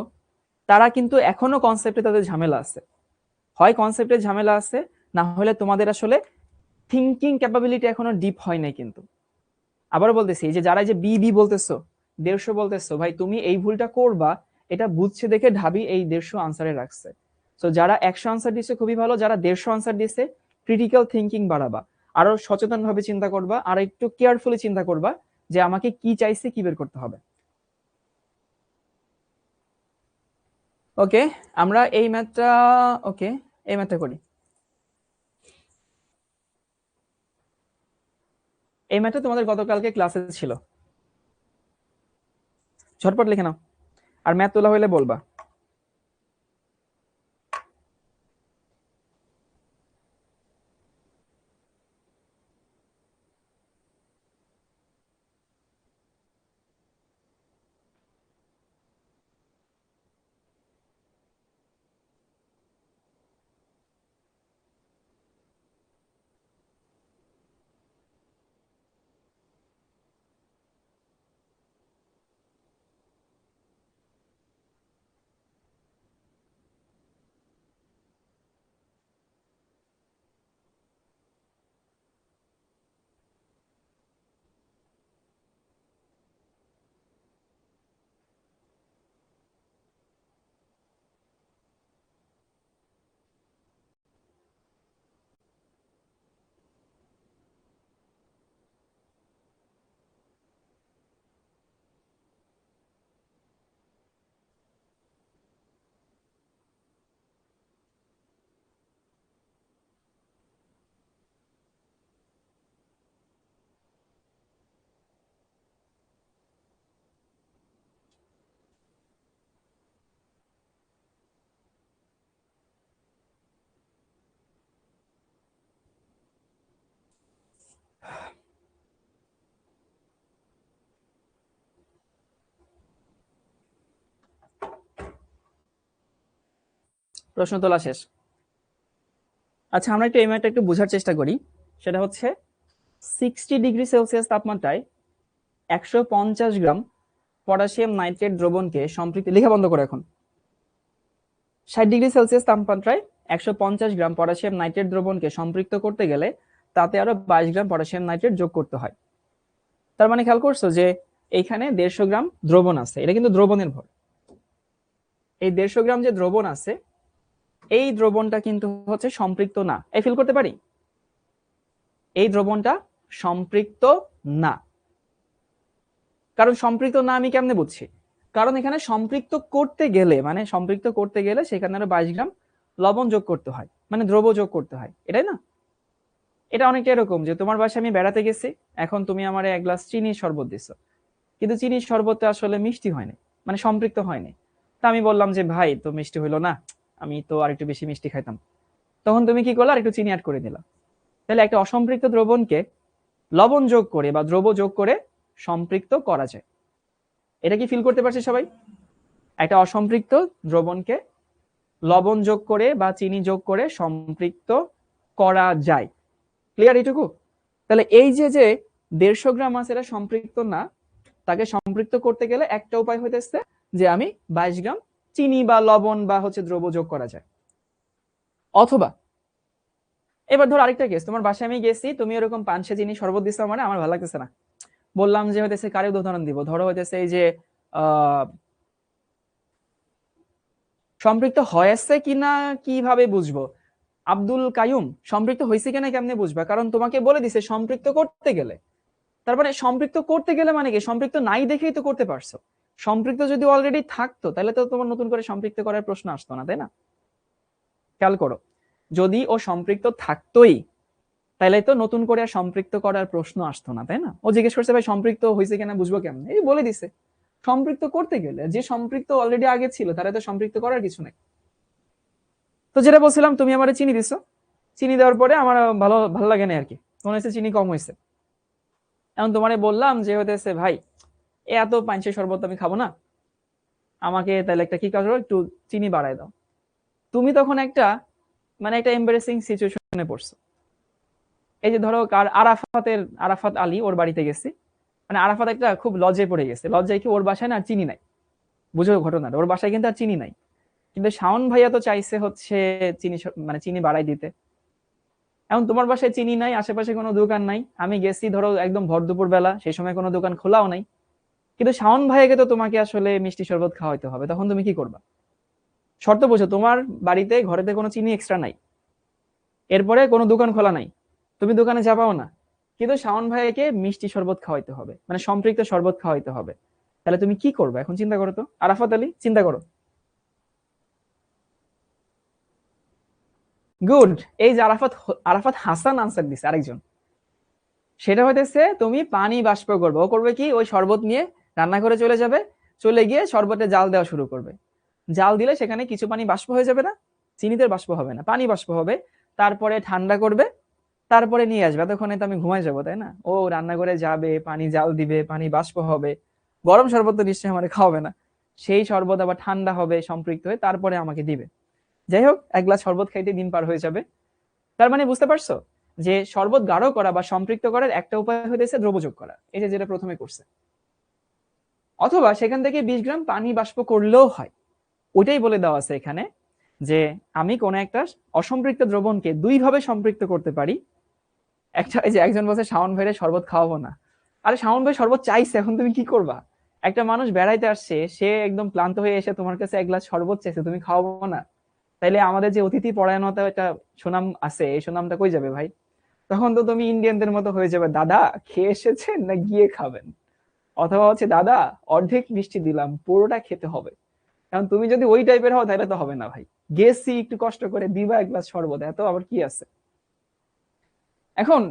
তারা কিন্তু এখনো কনসেপ্টে তাদের ঝামেলা আছে। হয় কনসেপ্টে ঝামেলা আছে, না হলে তোমাদের আসলে থিঙ্কিং ক্যাপাবিলিটি এখনো ডিপ হয় নাই। কিন্তু আবারও বলতেছি, যে যারা যে বি বলতেছো, 150 বলতেছো, ভাই তুমি এই ভুলটা করবা, এটা বুঝছে দেখে ঢাবি এই 150 আনসারে রাখছে। তো যারা 100 আনসার দিচ্ছে খুবই ভালো, যারা 150 আনসার দিচ্ছে ক্রিটিক্যাল থিঙ্কিং বাড়াবা, আরো সচেতন ভাবে চিন্তা করবা, আর একটু কেয়ারফুলি চিন্তা করবা যে আমাকে কি চাইছে, কি বের করতে হবে। ওকে, আমরা এই ম্যাথটা করি। এই ম্যাথটা তোমাদের গতকালকে ক্লাসে ছিল, ঝটপট লিখে নাও, আর ম্যাথ তোলা হইলে বলবা। প্রশ্ন তোলা শেষ। আচ্ছা, আমরা একটু এই ম্যাথটা একটু বোঝার চেষ্টা করি। সেটা হচ্ছে 60°C তাপমাত্রায় 150 গ্রাম পটাশিয়াম নাইট্রেট দ্রবণকে সম্পৃক্ত, লেখা বন্ধ করো এখন। 60°C তাপমাত্রায় 150 গ্রাম পটাশিয়াম নাইট্রেট দ্রবণকে সম্পৃক্ত করতে গেলে তাতে আরো 22 গ্রাম পটাশিয়াম নাইট্রেট যোগ করতে হয়। তার মানে খেয়াল করছো যে এইখানে 150 গ্রাম দ্রবণ আছে, এটা কিন্তু দ্রবণের ভর। এই 150 গ্রাম যে দ্রবণ আছে, এই দ্রবণটা কিন্তু হচ্ছে সম্পৃক্ত না। এই ফিল করতে পারি, এই দ্রবণটা সম্পৃক্ত না। কারণ সম্পৃক্ত না আমি কেমনে বুঝছি? কারণ এখানে সম্পৃক্ত করতে গেলে, সেখানে আরো 22 গ্রাম লবণ যোগ করতে হয়, মানে দ্রব যোগ করতে হয়, এটাই না? এটা অনেকটা এরকম যে তোমার বাসায় আমি বেড়াতে গেছি, এখন তুমি আমার 1 গ্লাস চিনির শরবত দিছো, কিন্তু চিনির শরবতটা আসলে মিষ্টি হয়নি, মানে সম্পৃক্ত হয়নি। তা আমি বললাম যে ভাই তো মিষ্টি হইলো না, আমি তো আরেকটু বেশি মিষ্টি খাইতাম। তখন তুমি কি করলে, আর একটু চিনি অ্যাড করে দিলা। তাহলে একটা অসম্পৃক্ত দ্রবণকে লবণ যোগ করে বা দ্রব্য যোগ করে সম্পৃক্ত করা যায়। এটা কি ফিল করতে পারছে সবাই? একটা অসম্পৃক্ত দ্রবণকে লবণ যোগ করে বা চিনি যোগ করে সম্পৃক্ত করা যায়। ক্লিয়ার এইটুকু? তাহলে এই যে 150 গ্রাম আছে এটা সম্পৃক্ত না, তাকে সম্পৃক্ত করতে গেলে একটা উপায় হইতেছে যে আমি 22 গ্রাম চিনি বা লবণ বা দ্রব্য যোগ করা যায়। অথবা এবার ধর আরেকটা কেস, তোমার বাসায় আমি গেছি, তুমি এরকম পানসে চিনি শরবত দিছো, মানে আমার ভালো লাগতেছে না, বললাম যে হইতেছে কারে উদাহরণ দিব, ধরো হইতেছে এই যে সম্পৃক্ত হয়েছে কিনা কিভাবে বুঝবো? আব্দুল কাইয়ুম, সম্পৃক্ত হয়েছে কিনা কেমনে বুঝবা? কারণ তোমাকে বলে দিছে সম্পৃক্ত করতে গেলে। তার মানে সম্পৃক্ত করতে গেলে মানে কি, সম্পৃক্ত নাই দেখেই তো করতে পারছো। সম্পৃক্ত যদি অলরেডি থাকতো তাহলে তো তোমার নতুন করে সম্পৃক্ত করার প্রশ্ন আসতো না, তাই না? খেয়াল করো, যদি ও সম্পৃক্ত থাকতোই তাহলে তো নতুন করে আর সম্পৃক্ত করার প্রশ্ন আসতো না, তাই না? ও জিজ্ঞেস করছে ভাই সম্পৃক্ত হয়েছে কিনা বুঝবো কেমনে, এই বলে দিছে। সম্পৃক্ত করতে গেলে যে সম্পৃক্ত অলরেডি আগে ছিল তারা তো সম্পৃক্ত করার কিছু নেই। তো যেটা বলছিলাম, তুমি আমার চিনি দিছো, চিনি দেওয়ার পরে আমার ভালো ভালো লাগে না আর কি, মনে হচ্ছে চিনি কম হয়েছে। এখন তোমারে বললাম যে হইতেছে ভাই এত পাঞ্চের শরবত আমি খাবো না, আমাকে তাহলে একটা কি কাজ, একটু চিনি বাড়ায় দাও। তুমি তখন একটা একটা এম্বারেসিং সিচুয়েশনে পড়ছো। এই যে ধরো আরাফাত আলী, ওর বাড়িতে গেছি, আরাফাত একটা খুব লজ্জায় পড়ে গেছে। লজ্জায় কি, ওর বাসায় না আর চিনি নাই। বুঝো ঘটনাটা, ওর বাসায় কিন্তু আর চিনি নাই, কিন্তু শাওন ভাইয়া তো চাইছে চিনি চিনি বাড়াই দিতে। এখন তোমার বাসায় চিনি নাই, আশেপাশে কোনো দোকান নাই, আমি গেছি ধরো একদম ভর দুপুর বেলা, সেই সময় কোনো দোকান খোলাও নাই, কিন্তু শাওন ভাইয়াকে তো তোমাকে আসলে মিষ্টি শরবত খাওয়াইতে হবে, তখন তুমি কি করবা? শর্ত বোঝো, তোমার বাড়িতে ঘরেতে কোনো চিনি এক্সট্রা নাই, এরপরে কোনো দোকান খোলা নাই, তুমি দোকানে যাবাও না, কিন্তু শাওন ভাইয়াকে মিষ্টি শরবত খাওয়াইতে হবে, সম্পৃক্ত শরবত খাওয়াইতে হবে। তাহলে তুমি কি করবে এখন, চিন্তা করো তো। আরাফাত আলী, চিন্তা করো। গুড। এই যে আরাফাত আরাফাত হাসান আনসার দিছে, আরেকজন। সেটা হইতেছে তুমি পানি বাষ্প করবে। ও করবে কি, ওই শরবত নিয়ে রান্নাঘরে চলে যাবে, চলে গিয়ে শরবতে জাল দেওয়া শুরু করবে। জাল দিলে সেখানে কিছু পানি বাষ্প হয়ে যাবে না, চিনিতে বাষ্প হবে না, পানি বাষ্প হবে। তারপরে ঠান্ডা করবে, তারপরে নিয়ে আসবে। এতক্ষণে তো আমি ঘুমাই যাবো, তাই না? ও রান্নাঘরে যাবে, পানি জাল দিবে, পানি বাষ্প হবে, গরম শরবত তো নিশ্চয়ই আমার খাওয়াবে না, সেই শরবত আবার ঠান্ডা হবে সম্পৃক্ত হয়ে, তারপরে আমাকে দিবে। যাই হোক, এক গ্লাস শরবত খাইতে দিন পার হয়ে যাবে। তার মানে বুঝতে পারছো যে শরবত গাঢ় করা বা সম্পৃক্ত করার একটা উপায় হইতেছে দ্রব্য যোগ করা, এই যে যেটা প্রথমে করছে। অথবা সেখান থেকে 20 গ্রাম পানি বাষ্প করলেও হয়। ওইটাই বলে দেওয়া আছে এখানে, যে আমি কোন একটা অসম্পৃক্ত দ্রবণকে দুই ভাবে সম্পৃক্ত করতে পারি। একটা, এই যে একজন বলছে শাওন ভাইয়ের শরবত খাওয়াবো না। আরে শাওন ভাই শরবত চাইছে, এখন তুমি কি করবা? একটা মানুষ বেড়াইতে আসছে, সে একদম ক্লান্ত হয়ে এসে তোমার কাছে এক গ্লাস শরবত চাইছে, তুমি খাওয়াবো না? তাইলে আমাদের যে অতিথি পরায়ণতা একটা সুনাম আছে, এই সুনামটা কই যাবে ভাই? তখন তো তুমি ইন্ডিয়ানদের মতো হয়ে যাবে, দাদা খেয়ে এসেছেন না গিয়ে খাবেন, অথবা দাদা অর্ধেক মিষ্টি দিলাম, পুরোটা খেতে হবে। কারণ তুমি যদি ওই টাইপের হও তাহলে তো হবে না ভাই, গেছি একটু কষ্ট করে দিবা এক গ্লাস শরবত, এত আবার কি আছে। এখন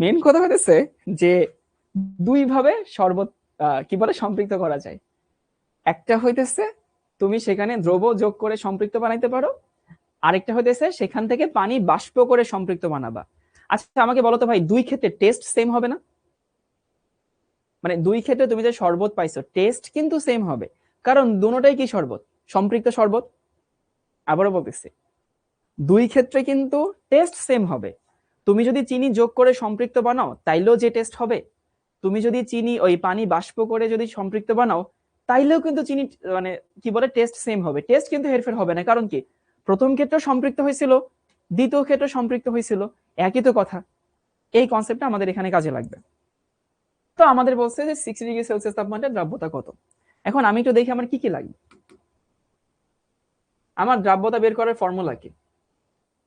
মেন কথা হচ্ছে যে দুই ভাবে শরবত কি বলে সম্পৃক্ত করা যায়। একটা হইতেছে তুমি সেখানে দ্রব্য যোগ করে সম্পৃক্ত বানাইতে পারো, আরেকটা হইতেছে সেখান থেকে পানি বাষ্প করে সম্পৃক্ত বানাবা। আচ্ছা আমাকে বলো তো ভাই, দুই ক্ষেত্রে টেস্ট সেম হবে না? দুই ক্ষেত্রে তুমি যে শরবত পাইছো টেস্ট কিন্তু সেম হবে, কারণ দুটোটাই কি শরবত, সম্পৃক্ত শরবত। আবারও বলতেছি, দুই ক্ষেত্রে কিন্তু টেস্ট সেম হবে। তুমি যদি চিনি যোগ করে সম্পৃক্ত বানাও তাইলেও যে টেস্ট হবে, তুমি যদি চিনি ওই পানি বাষ্প করে যদি সম্পৃক্ত বানাও তাইলেও কিন্তু চিনি কি বলে টেস্ট সেম হবে, টেস্ট কিন্তু হেরফের হবে না। কারণ কি, প্রথম ক্ষেত্রে সম্পৃক্ত হয়েছিল, দ্বিতীয় ক্ষেত্রে সম্পৃক্ত হয়েছিল, একই তো কথা। এই কনসেপ্টটা আমাদের এখানে কাজে লাগবে। তো আমাদের বলছে যে 60 ডিগ্রি সেলসিয়াস তাপমাত্রায় দ্রাব্যতা কত। এখন আমি একটু দেখি আমার কি কি লাগবে। আমার দ্রাব্যতা বের করার ফর্মুলা কি?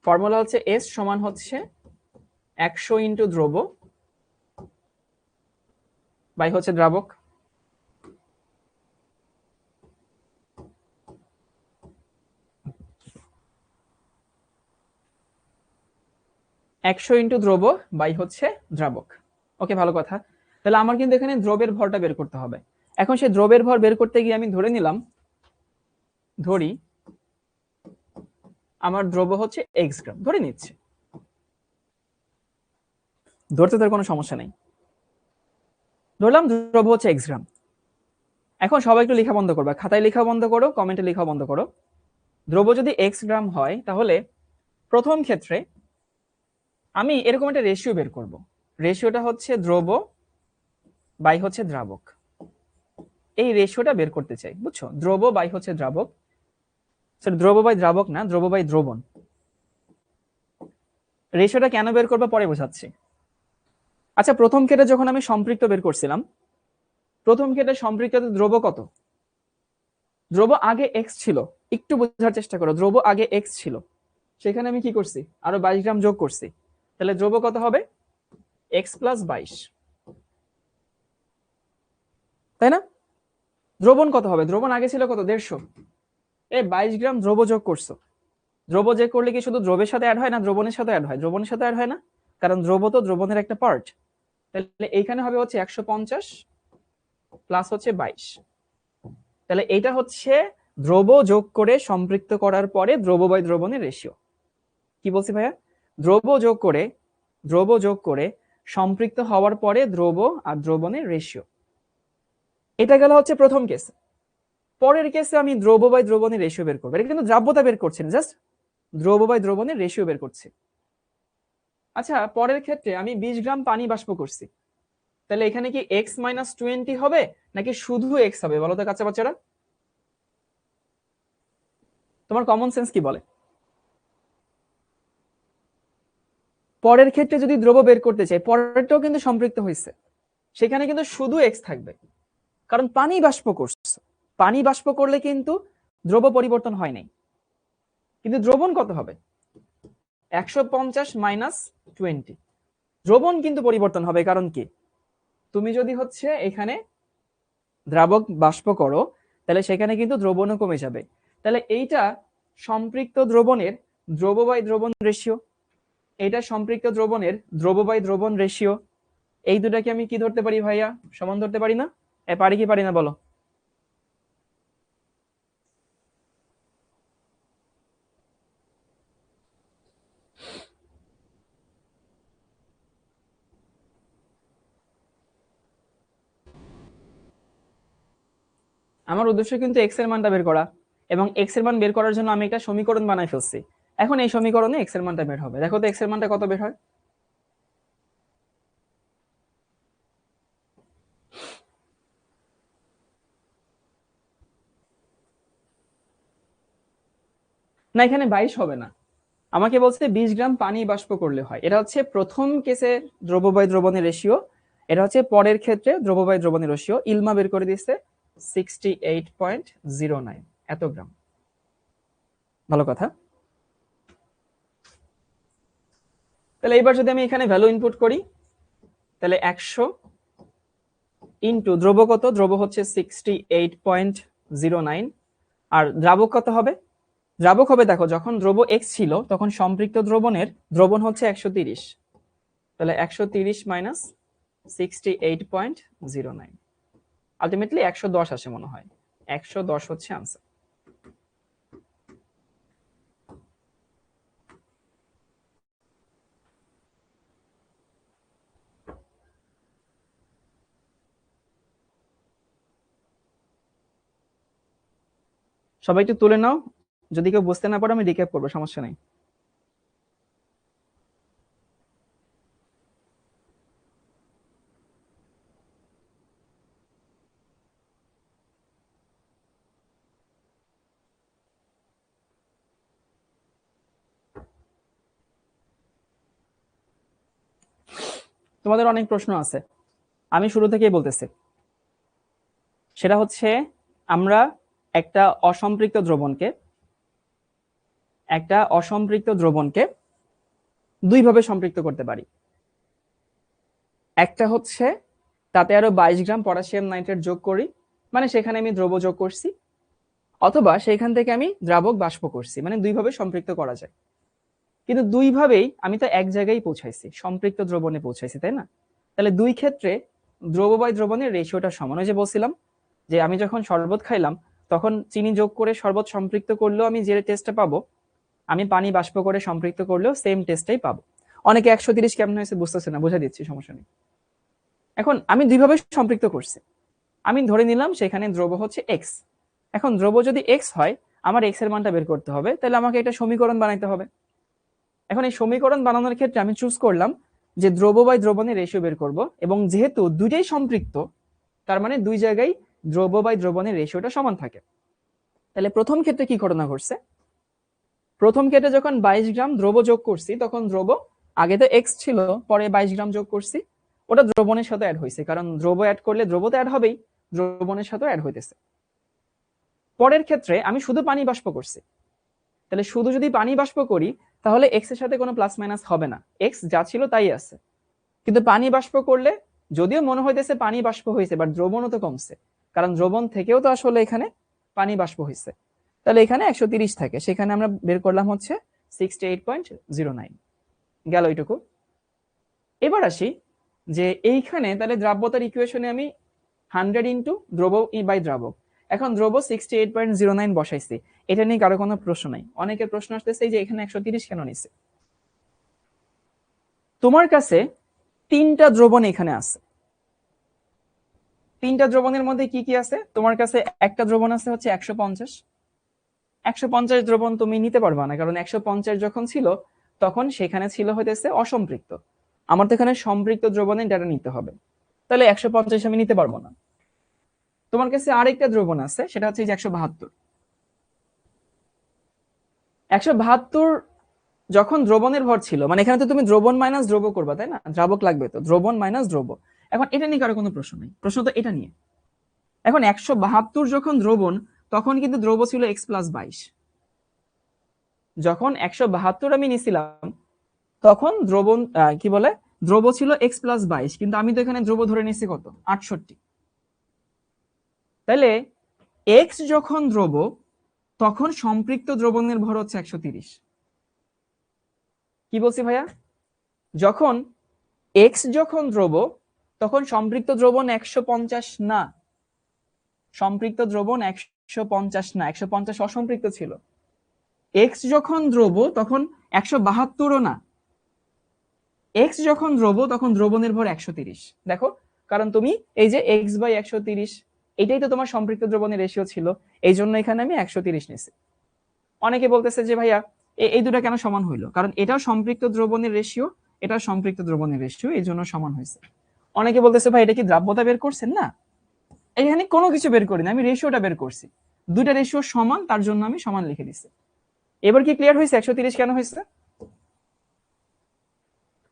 ফর্মুলা হচ্ছে এস সমান হচ্ছে 100 ইন্টু দ্রব্য বাই হচ্ছে দ্রাবক। একশো ইন্টু দ্রব্য বাই হচ্ছে দ্রাবক। ওকে, ভালো কথা। তাহলে আমার কিন্তু এখানে দ্রবের ভরটা বের করতে হবে। এখন সেই দ্রবের ভর বের করতে গিয়ে আমি ধরে নিলাম, ধরি আমার দ্রব্য হচ্ছে এক্স গ্রাম, ধরে নিচ্ছে, ধরতে তার কোনো সমস্যা নেই, ধরলাম দ্রব্য হচ্ছে এক্স গ্রাম। এখন সবাই একটু লেখা বন্ধ করবা, খাতায় লেখা বন্ধ করো, কমেন্টে লেখা বন্ধ করো। দ্রব্য যদি এক্স গ্রাম হয় তাহলে প্রথম ক্ষেত্রে আমি এরকম একটা রেশিও বের করব। রেশিওটা হচ্ছে দ্রব্য বাই হচ্ছে দ্রাবক, এই রেশিওটা বের করতে চাই, বুঝছো? দ্রব্য বাই হচ্ছে দ্রাবক, সরি দ্রব্য বাই দ্রাবক না, দ্রব্য বাই দ্রবণ। রেশিওটা কেন বের করবো পরে বোঝাচ্ছি। আচ্ছা, প্রথম ক্ষেত্রে যখন আমি সম্পৃক্ত বের করছিলাম, প্রথম ক্ষেত্রে সম্পৃক্ত দ্রব্য কত? দ্রব্য আগে এক্স ছিল, একটু বোঝার চেষ্টা করো, দ্রব্য আগে এক্স ছিল, সেখানে আমি কি করছি, আরো 22 গ্রাম যোগ করছি, তাহলে দ্রব্য কত হবে? এক্স প্লাস 22, তাই না? দ্রবণ কত হবে? দ্রবণ আগে ছিল কত? 150, এই 22 গ্রাম দ্রব্য যোগ করছো। দ্রব্য যোগ করলে কি শুধু দ্রব্যের সাথে অ্যাড হয় না দ্রবণের সাথে অ্যাড হয়? দ্রবণের সাথে অ্যাড হয় না, কারণ দ্রব্য তো দ্রবণের একটা পার্ট। তাহলে এইখানে হবে হচ্ছে 150 প্লাস হচ্ছে 22, তাহলে এইটা হচ্ছে দ্রব্য যোগ করে সম্পৃক্ত করার পরে দ্রব্য বাই দ্রবণের রেশিও। কি বলছি ভাইয়া? দ্রব্য যোগ করে সম্পৃক্ত হওয়ার পরে দ্রব্য আর দ্রবণের রেশিও। এটা গেল হচ্ছে প্রথম কেস। পরের কেসে আমি দ্রব্য বাই দ্রবণের রেশিও বের করবো, এটা কিন্তু দ্রাব্যতা বের করছি না, জাস্ট দ্রব্য বাই দ্রবণের রেশিও বের করছি। আচ্ছা, পরের ক্ষেত্রে আমি 20 গ্রাম পানি বাষ্প করছি, তাহলে এখানে কি x মাইনাস 20 হবে নাকি শুধু x হবে? বলো তো কাচ্চা বাচ্চারা, তোমার কমন সেন্স কি বলে? পরের ক্ষেত্রে যদি দ্রব্য বের করতে চাই, পরেরটাও কিন্তু সম্পৃক্ত হয়েছে, সেখানে কিন্তু শুধু x থাকবে, কারণ পানি বাষ্প করছে। পানি বাষ্প করলে কিন্তু দ্রব্য পরিবর্তন হয় নাই, কিন্তু দ্রবণ কত হবে? 150 মাইনাস 20, দ্রবণ কিন্তু পরিবর্তন হবে। কারণ কি, তুমি যদি হচ্ছে এখানে দ্রাবক বাষ্প করো তাহলে সেখানে কিন্তু দ্রবণও কমে যাবে। তাহলে এইটা সম্পৃক্ত দ্রবণের দ্রব্য বাই দ্রবণ রেশিও, এটা সম্পৃক্ত দ্রবণের দ্রব্য বাই দ্রবণ রেশিও। এই দুটাকে আমি কি ধরতে পারি ভাইয়া? সমান ধরতে পারি না? পারি কি পারি না বলো? আমার উদ্দেশ্য কিন্তু এক্স এর মানটা বের করা, এবং এক্স এর মান বের করার জন্য আমি একটা সমীকরণ বানাই ফেলছি। এখন এই সমীকরণে এক্স এর মানটা বের হবে, দেখো তো এক্স এর মানটা কত বের হয়। না, এখানে 22 হবে না, আমাকে বলছে 20 গ্রাম পানি বাষ্প করলে হয়। এটা হচ্ছে প্রথম কেসে দ্রব্য বাই দ্রবণের রেশিও, এটা হচ্ছে পরের ক্ষেত্রে দ্রব্য বাই দ্রবণের রেশিও। ইলমা বের করে দিচ্ছে 68.09 এত গ্রাম। ভালো কথা। তাহলে এবার যদি আমি এখানে ভ্যালু ইনপুট করি, তাহলে 100 ইন্টু দ্রব্য কত? দ্রব্য হচ্ছে 68.09, আর দ্রাবক কত হবে? দ্রাবক হবে, দেখো যখন দ্রব্য এক্স ছিল তখন সম্পৃক্ত দ্রবণের দ্রবণ হচ্ছে 130, তাহলে 130 মাইনাস 68.09, আলটিমেটলি 110 আসে মনে হয়। 110 হচ্ছে আনসার। সবাই একটু তুলে নাও, যদি কেউ বুঝতে না পারো আমি রিক্যাপ করবো, সমস্যা নেই। তোমাদের অনেক প্রশ্ন আছে, আমি শুরু থেকেই বলতেছি। সেটা হচ্ছে আমরা একটা অসম্পৃক্ত দ্রবণকে দুইভাবে সম্পৃক্ত করতে পারি। একটা হচ্ছে তাতে আরো 22 গ্রাম পটাশিয়াম নাইট্রেট যোগ করি, মানে সেখানে আমি দ্রব্য যোগ করছি, অথবা সেখান থেকে আমি দ্রাবক বাষ্প করছি, মানে দুইভাবে সম্পৃক্ত করা যায়। কিন্তু দুইভাবেই আমি তো এক জায়গায় পৌঁছাইছি, সম্পৃক্ত দ্রবণে পৌঁছাইছি, তাই না? তাহলে দুই ক্ষেত্রে দ্রব্য বাই দ্রবণের রেশিওটা সমান। ওই যে বলছিলাম যে আমি যখন শরবত খাইলাম তখন চিনি যোগ করে শরবত সম্পৃক্ত করলেও আমি যে টেস্টটা পাবো, আমি পানি বাষ্প করে সম্পৃক্ত করলেও সেম টেস্টটাই পাবো। অনেকে 130 কেমন হয়েছে বুঝতেছে না, বুঝা দিচ্ছি, সমস্যা নেই। এখন আমি দুইভাবে সম্পৃক্ত করছি। আমি ধরে নিলাম সেখানে দ্রব্য হচ্ছে এক্স। এখন দ্রব্য যদি এক্স হয়, আমার এক্স এর মানটা বের করতে হবে, তাহলে আমাকে একটা সমীকরণ বানাইতে হবে। এখন এই সমীকরণ বানানোর ক্ষেত্রে আমি চুজ করলাম যে দ্রব্য বাই দ্রবণের রেশিও বের করব, এবং যেহেতু দুইটাই সম্পৃক্ত, তার মানে দুই জায়গায় দ্রব্য বাই দ্রবণের রেশিওটা সমান থাকে। তাহলে প্রথম ক্ষেত্রে কি ঘটনা ঘটছে, প্রথম ক্ষেত্রে যখন 22 গ্রাম দ্রব্য যোগ করছি, তখন দ্রব্য আগে তো এক্স ছিল, পরে 22 গ্রাম যোগ করছি, ওটা দ্রবণের সাথে অ্যাড হয়েছে, কারণ দ্রব্য অ্যাড করলে দ্রব্য তো অ্যাড হবেই, দ্রবণের সাথে অ্যাড হইতেছে। পরের ক্ষেত্রে আমি শুধু পানি বাষ্প করছি, তাহলে শুধু যদি পানি বাষ্প করি তাহলে এক্স এর সাথে কোনো প্লাস মাইনাস হবে না, এক্স যা ছিল তাই আছে। কিন্তু পানি বাষ্প করলে যদিও মনে হইতেছে পানি বাষ্প হয়েছে, বাট দ্রবণও তো কমছে, কারণ দ্রবণ থেকেও তো আসলে এখানে পানি বাষ্প হয়েছে। তাহলে এখানে 130 থাকে, সেখানে আমরা বের করলাম হচ্ছে 68.09, গেল এইটুকু। এবার আসি যে এইখানে তাহলে দ্রাব্যতার ইকুয়েশনে আমি 100 ইন্টু দ্রব্য বাই দ্রাবক, এখন দ্রব্য 68.09 বসাইছি, এটা নিয়ে কারো কোনো প্রশ্ন নাই। অনেকের প্রশ্ন আসতেছে যে এখানে 130 কেন নিছে। তোমার কাছে তিনটা দ্রবণ এখানে আছে, তিনটা দ্রবণের মধ্যে কি কি আছে, তোমার কাছে একটা দ্রবণ আছে হচ্ছে 150। 150 দ্রবণ তুমি নিতে পারবা না, কারণ 150 যখন ছিল তখন সেখানে ছিল হইতেছে অসম্পৃক্ত, আমার তো এখানে সম্পৃক্ত দ্রবণের ডাটা নিতে হবে, তাহলে 150 আমি নিতে পারবো না। তোমার কাছে আরেকটা দ্রবণ আছে, সেটা হচ্ছে 172। 172 যখন দ্রবণের ভর ছিল, মানে এখানে তো তুমি দ্রবণ মাইনাস দ্রব্য করবা, তাই না, দ্রাবক লাগবে, তো দ্রবণ মাইনাস দ্রব্য। এখন এটা নিয়ে কারো কোনো প্রশ্ন নেই, প্রশ্ন তো এটা নিয়ে। এখন 172 যখন দ্রবণ, তখন কিন্তু দ্রব্য ছিল এক্স প্লাস 22। যখন 172 আমি নিছিলাম তখন দ্রবণ কি বলে দ্রব্য ছিল এক্স প্লাস 22, কিন্তু আমি তো এখানে দ্রব্য ধরে নিছি কত, 68। তাহলে এক্স যখন দ্রব্য, তখন সম্পৃক্ত দ্রবণের ভর হচ্ছে 130। কি বলছি ভাইয়া, যখন এক্স যখন দ্রব্য, তখন সম্পৃক্ত দ্রবণ 150 না, সম্পৃক্ত দ্রবণ 150 না, 150 অসম্পৃক্ত ছিল। এক্স যখন দ্রব্য তখন 172ও না, এক্স যখন দ্রব্য তখন দ্রবণের ভর 130। দেখো, কারণ তুমি এই যে এক্স বাই 130, এটাই তো তোমার সম্পৃক্ত দ্রবণের রেশিও ছিল, এই জন্য এখানে আমি 130 নিছি। অনেকে বলতেছে যে ভাইয়া এই দুটা কেন সমান হইলো, কারণ এটাও সম্পৃক্ত দ্রবণের রেশিও, এটাও সম্পৃক্ত দ্রবণের রেশিও, এই জন্য সমান হয়েছে। অনেকে বলতেছে ভাই এটা কি দ্রাব্যতা বের করছেন, না, এখানে কোনো কিছু বের করিনি, আমি রেশিওটা বের করছি, দুইটা রেশিও সমান, তার জন্য আমি সমান লিখে দিচ্ছি। এবার কি ক্লিয়ার হয়েছে 130 কেন হয়েছে?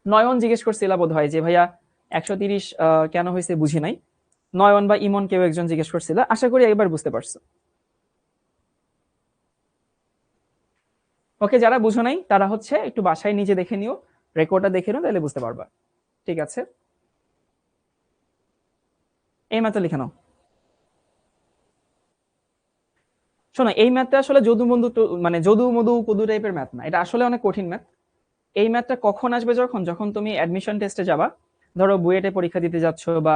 নয়ন জিজ্ঞেস করছিল বোধ হয় যে ভাইয়া 130 কেন হয়েছে বুঝি নাই, নয়ন বা ইমন কেউ একজন জিজ্ঞেস করছিল, আশা করি এবার বুঝতে পারছো। ওকে, যারা বুঝো নাই তারা হচ্ছে একটু বাসায় নিজে দেখে নিও, রেকর্ডটা দেখে নিও, তাহলে বুঝতে পারবা। ঠিক আছে, এই ম্যাথটা লিখে নাও। শোনো, এই ম্যাথটা আসলে যদু বন্ধু মানে যদু মধু কুদু টাইপের ম্যাথ না, এটা আসলে অনেক কঠিন ম্যাথ। এই ম্যাথটা কখন আসবে, যখন যখন তুমি অ্যাডমিশন টেস্টে যাবা, ধরো বুয়েটে পরীক্ষা দিতে যাচ্ছ, বা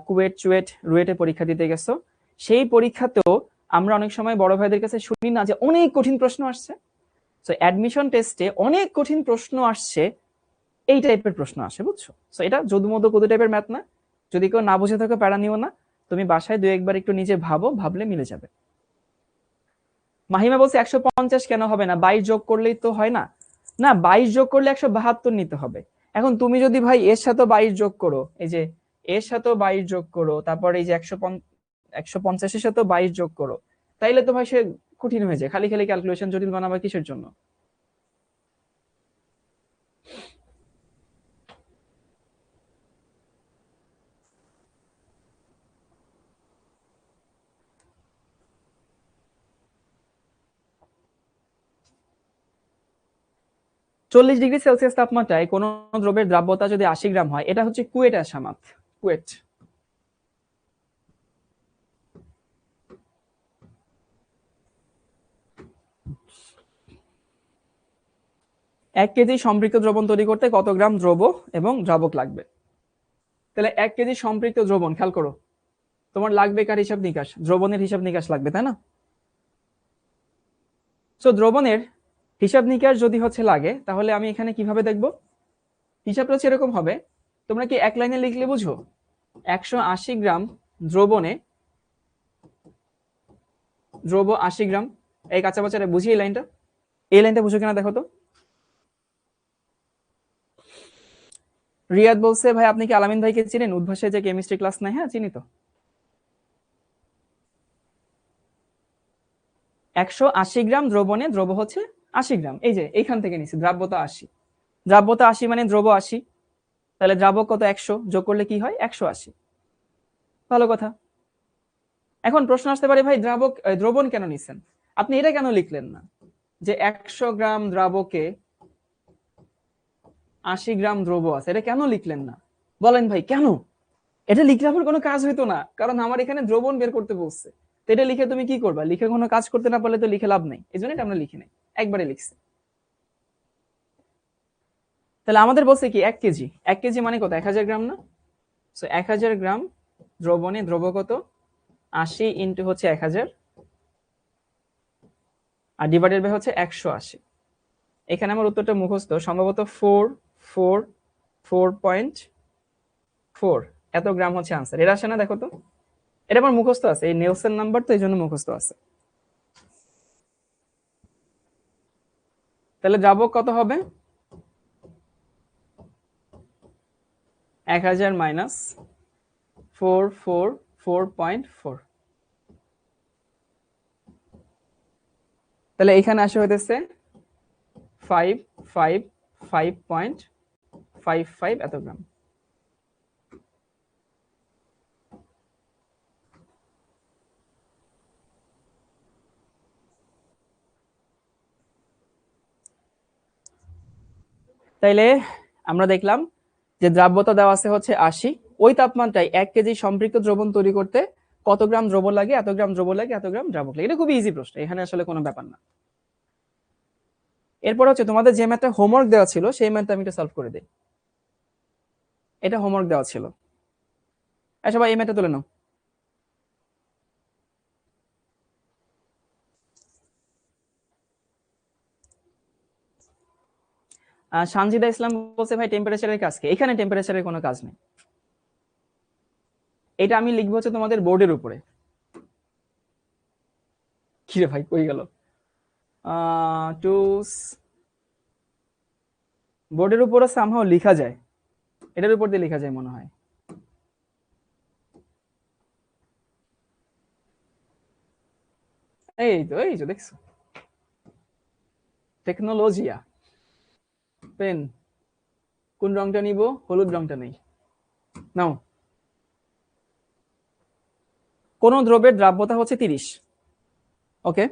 কুয়েট চুয়েট রুয়েটে পরীক্ষা দিতে গেছো, সেই পরীক্ষাতেও আমরা অনেক সময় বড় ভাইদের কাছে শুনি না যে অনেক কঠিন প্রশ্ন আসছে। সো অ্যাডমিশন টেস্টে অনেক কঠিন প্রশ্ন আসছে, এই টাইপের প্রশ্ন আসে, বুঝছো? সো এটা যদু মধু কুদু টাইপের ম্যাথ না, যদি কেউ না বুঝে থাকো প্যারা নিও না, তুমি বাসায় দু একবার একটু নিজে ভাবো, ভাবলে মিলে যাবে। মাহিমা বলছে 150 কেন হবে না, 22 যোগ করলেই তো হয় না। না, 22 যোগ করলে 172 নিতে হবে। এখন তুমি যদি ভাই এর সাথে 22 যোগ করো, এই যে এর সাথে 22 যোগ করো, তারপর এই যে 150 এর সাথে 22 যোগ করো, তাইলে তো ভাই সে কঠিন হয়ে যায়, খালি খালি ক্যালকুলেশন জটিল বানাবা কিসের জন্য? 40 ডিগ্রি সেলসিয়াস তাপমাত্রায় কোন দ্রব্যের দ্রাব্যতা যদি 80 গ্রাম হয়, এটা হচ্ছে কুয়েট আশামাত, কুয়েট। 1 কেজি সম্পৃক্ত দ্রবণ তৈরি করতে কত গ্রাম দ্রব্য এবং দ্রাবক লাগবে? তাহলে 1 কেজি সম্পৃক্ত দ্রবণ, খেয়াল করো, তোমার লাগবে কার হিসাব নিকাশ, দ্রবণের হিসাব নিকাশ লাগবে, তাই না? সো দ্রবণের হিসাব নিকাশ যদি হচ্ছে লাগে তাহলে আমি এখানে কিভাবে দেখব? হিসাবটা হচ্ছে এরকম হবে, তোমরা কি এক লাইনে লিখলে বুঝো? 180 গ্রাম দ্রবণে দ্রব 80 গ্রাম, এই কাঁচা বাচ্চারা বুঝি এই লাইনটা বুঝো কিনা দেখো তো। রিয়াদ বলছে ভাই আপনি কি আলামিন ভাইকে চিনেন, উদ্ভাসে যে কেমিস্ট্রি ক্লাস নেয়? হ্যাঁ চিনি তো। 180 গ্রাম দ্রবণে দ্রব হচ্ছে 80 গ্রাম, এই যে এইখান থেকে নিচ্ছি দ্রাব্যতা 80, দ্রাব্যতা 80 মানে দ্রব 80, তাহলে দ্রাবক কত 100, যোগ করলে কি হয় 180। ভালো কথা। এখন প্রশ্ন আসতে পারে ভাই দ্রবণ কেন নিচ্ছেন, আপনি এটা কেন লিখলেন না যে 100 গ্রাম দ্রাবকে 80 গ্রাম দ্রব আছে, এটা কেন লিখলেন না? বলেন ভাই কেন? এটা লিখলে আমার কোনো কাজ হইতো না, কারণ আমার এখানে দ্রবণ বের করতে বলছে। তো এটা লিখে তুমি কি করবা? লিখে কোনো কাজ করতে না পারলে তো লিখে লাভ নাই, এই জন্য এটা আমরা লিখি নাই, একবারে লিখছি। তাহলে আমাদের বলছে কি 1 কেজি, 1 কেজি মানে কত 1000 গ্রাম না? সো 1000 গ্রাম দ্রবণে দ্রব কত 80 ইন্টু হচ্ছে 1000 আর ডিভাইডেড বাই হচ্ছে 180। এখানে আমার উত্তরটা মুখস্থ, সম্ভবত 444.4 এত গ্রাম হচ্ছে আনসার। এর আসে না দেখো তো, এটা আমার মুখস্থ আছে, এই নেলসন নাম্বার তো এই জন্য মুখস্থ আছে। তাহলে দ্রাবক কত হবে? 1000 মাইনাস 444.4, তাহলে এখানে আসে হইতেছে 555.55 এত গ্রাম। তাইলে আমরা দেখলাম যে দ্রাব্যতা দেওয়া আছে হচ্ছে 80, ওই তাপমাত্রায় 1 কেজি সম্পৃক্ত দ্রবণ তৈরি করতে কত গ্রাম দ্রবণ লাগে, এত গ্রাম দ্রবণ লাগে, এত গ্রাম দ্রাবক লাগে। এটা খুবই ইজি প্রশ্ন, এখানে আসলে কোনো ব্যাপার না। এরপর হচ্ছে তোমাদের যে ম্যাথটা হোমওয়ার্ক দেওয়া ছিল সেই ম্যাথটা আমি একটু সলভ করে দিই। এটা হোমওয়ার্ক দেওয়া ছিল, সবাই এই ম্যাথটা তুলে নাও। সানজিদা ইসলাম বলছে ভাই টেম্পারেচারের কাজ কি? এখানে টেম্পারেচারের কোনো কাজ নেই, এটা আমি লিখবো হচ্ছে তোমাদের বোর্ডের উপরে। কি রে ভাই কই গেল? টু বোর্ডের উপরে সামহাও লেখা যায়, এটার উপর দিয়ে লেখা যায় মনে হয়। এই তো দেখছো, টেকনোলজিয়া। পেন কোন রংটা নিব? হলুদ রংটা নেই, নাও। কোন দ্রব্যের দ্রাব্যতা হচ্ছে 30, ওকে?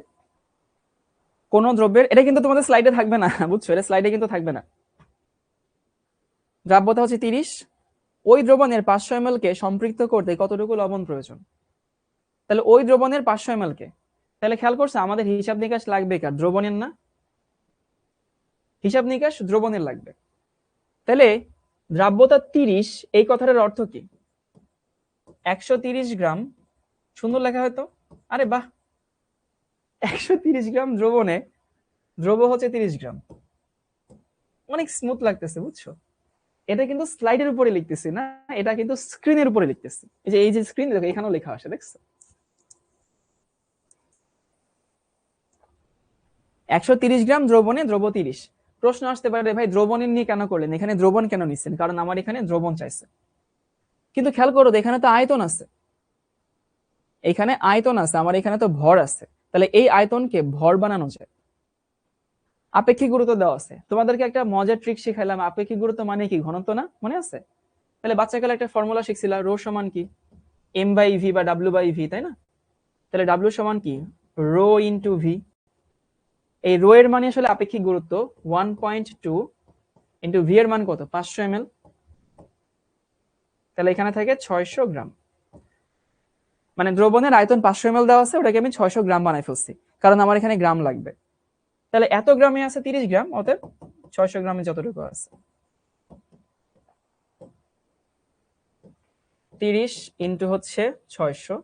কোন দ্রব্যের, এটা কিন্তু তোমাদের স্লাইডে থাকবে না বুঝছো, এটা স্লাইডে কিন্তু থাকবে না। দ্রাব্যতা হচ্ছে 30, ওই দ্রবণের 500 ml কে সম্পৃক্ত করতে কতটুকু লবণ প্রয়োজন? তাহলে ওই দ্রবণের 500 ml কে, তাহলে খেয়াল করছো আমাদের হিসাব নিকাশ লাগবে কার? দ্রবণের না? হিসাব নিকাশ দ্রবণের লাগবে। তাহলে দ্রাব্যতা 30, এই কথাটার অর্থ কি? 130 গ্রাম, সুন্দর লেখা হয়তো, আরে বাহ, 130 গ্রাম দ্রবণে দ্রব হচ্ছে 30 গ্রাম, অনেক স্মুথ লাগতেছে বুঝছো। এটা কিন্তু স্লাইডের উপরে লিখতেছি না, এটা কিন্তু স্ক্রিনের উপরে লিখতেছি। এই যে স্ক্রিন দেখো, এখানেও লেখা আসে, দেখছো? 130 গ্রাম দ্রবণে দ্রব 30। প্রশ্ন আসতে পারে ভাই দ্রবণের নিয়ে কেন করলেন, এখানে দ্রবণ কেন নিচ্ছেন? কারণ আমার এখানে দ্রবণ চাইছে। কিন্তু খেয়াল করো এখানে তো আয়তন আছে, এখানে আয়তন আছে, আমার এখানে তো ভর আছে, তাহলে এই আয়তনকে ভর বানানো যায়। আপেক্ষিক গুরুত্ব দেওয়া আছে, তোমাদেরকে একটা মজার ট্রিক শিখাইলাম, আপেক্ষিক গুরুত্ব মানে কি? ঘনত্ব না, মনে আছে? তাহলে বাচ্চাকালে একটা ফর্মুলা শিখছিলা, রো সমান কি? এম বাই ভি বা ডাব্লিউ বাই ভি, তাই না? তাহলে ডাব্লিউ সমান কি? Rho into V. এই রো এর মানে আসলে আপেক্ষিক গুরুত্ব 1.2 ইন্টু ভি এর মান কত? 500 ml। তাহলে এখানে থাকে 600 গ্রাম, মানে দ্রবণের আয়তন 500 ml দেওয়া আছে, ওটাকে আমি 600 গ্রাম বানাই ফেলছি, কারণ আমার এখানে গ্রাম লাগবে। তাহলে এত গ্রামে আছে 30 গ্রাম, অতএব 600 গ্রামে যতটুকু আছে 30 ইন্টু হচ্ছে 600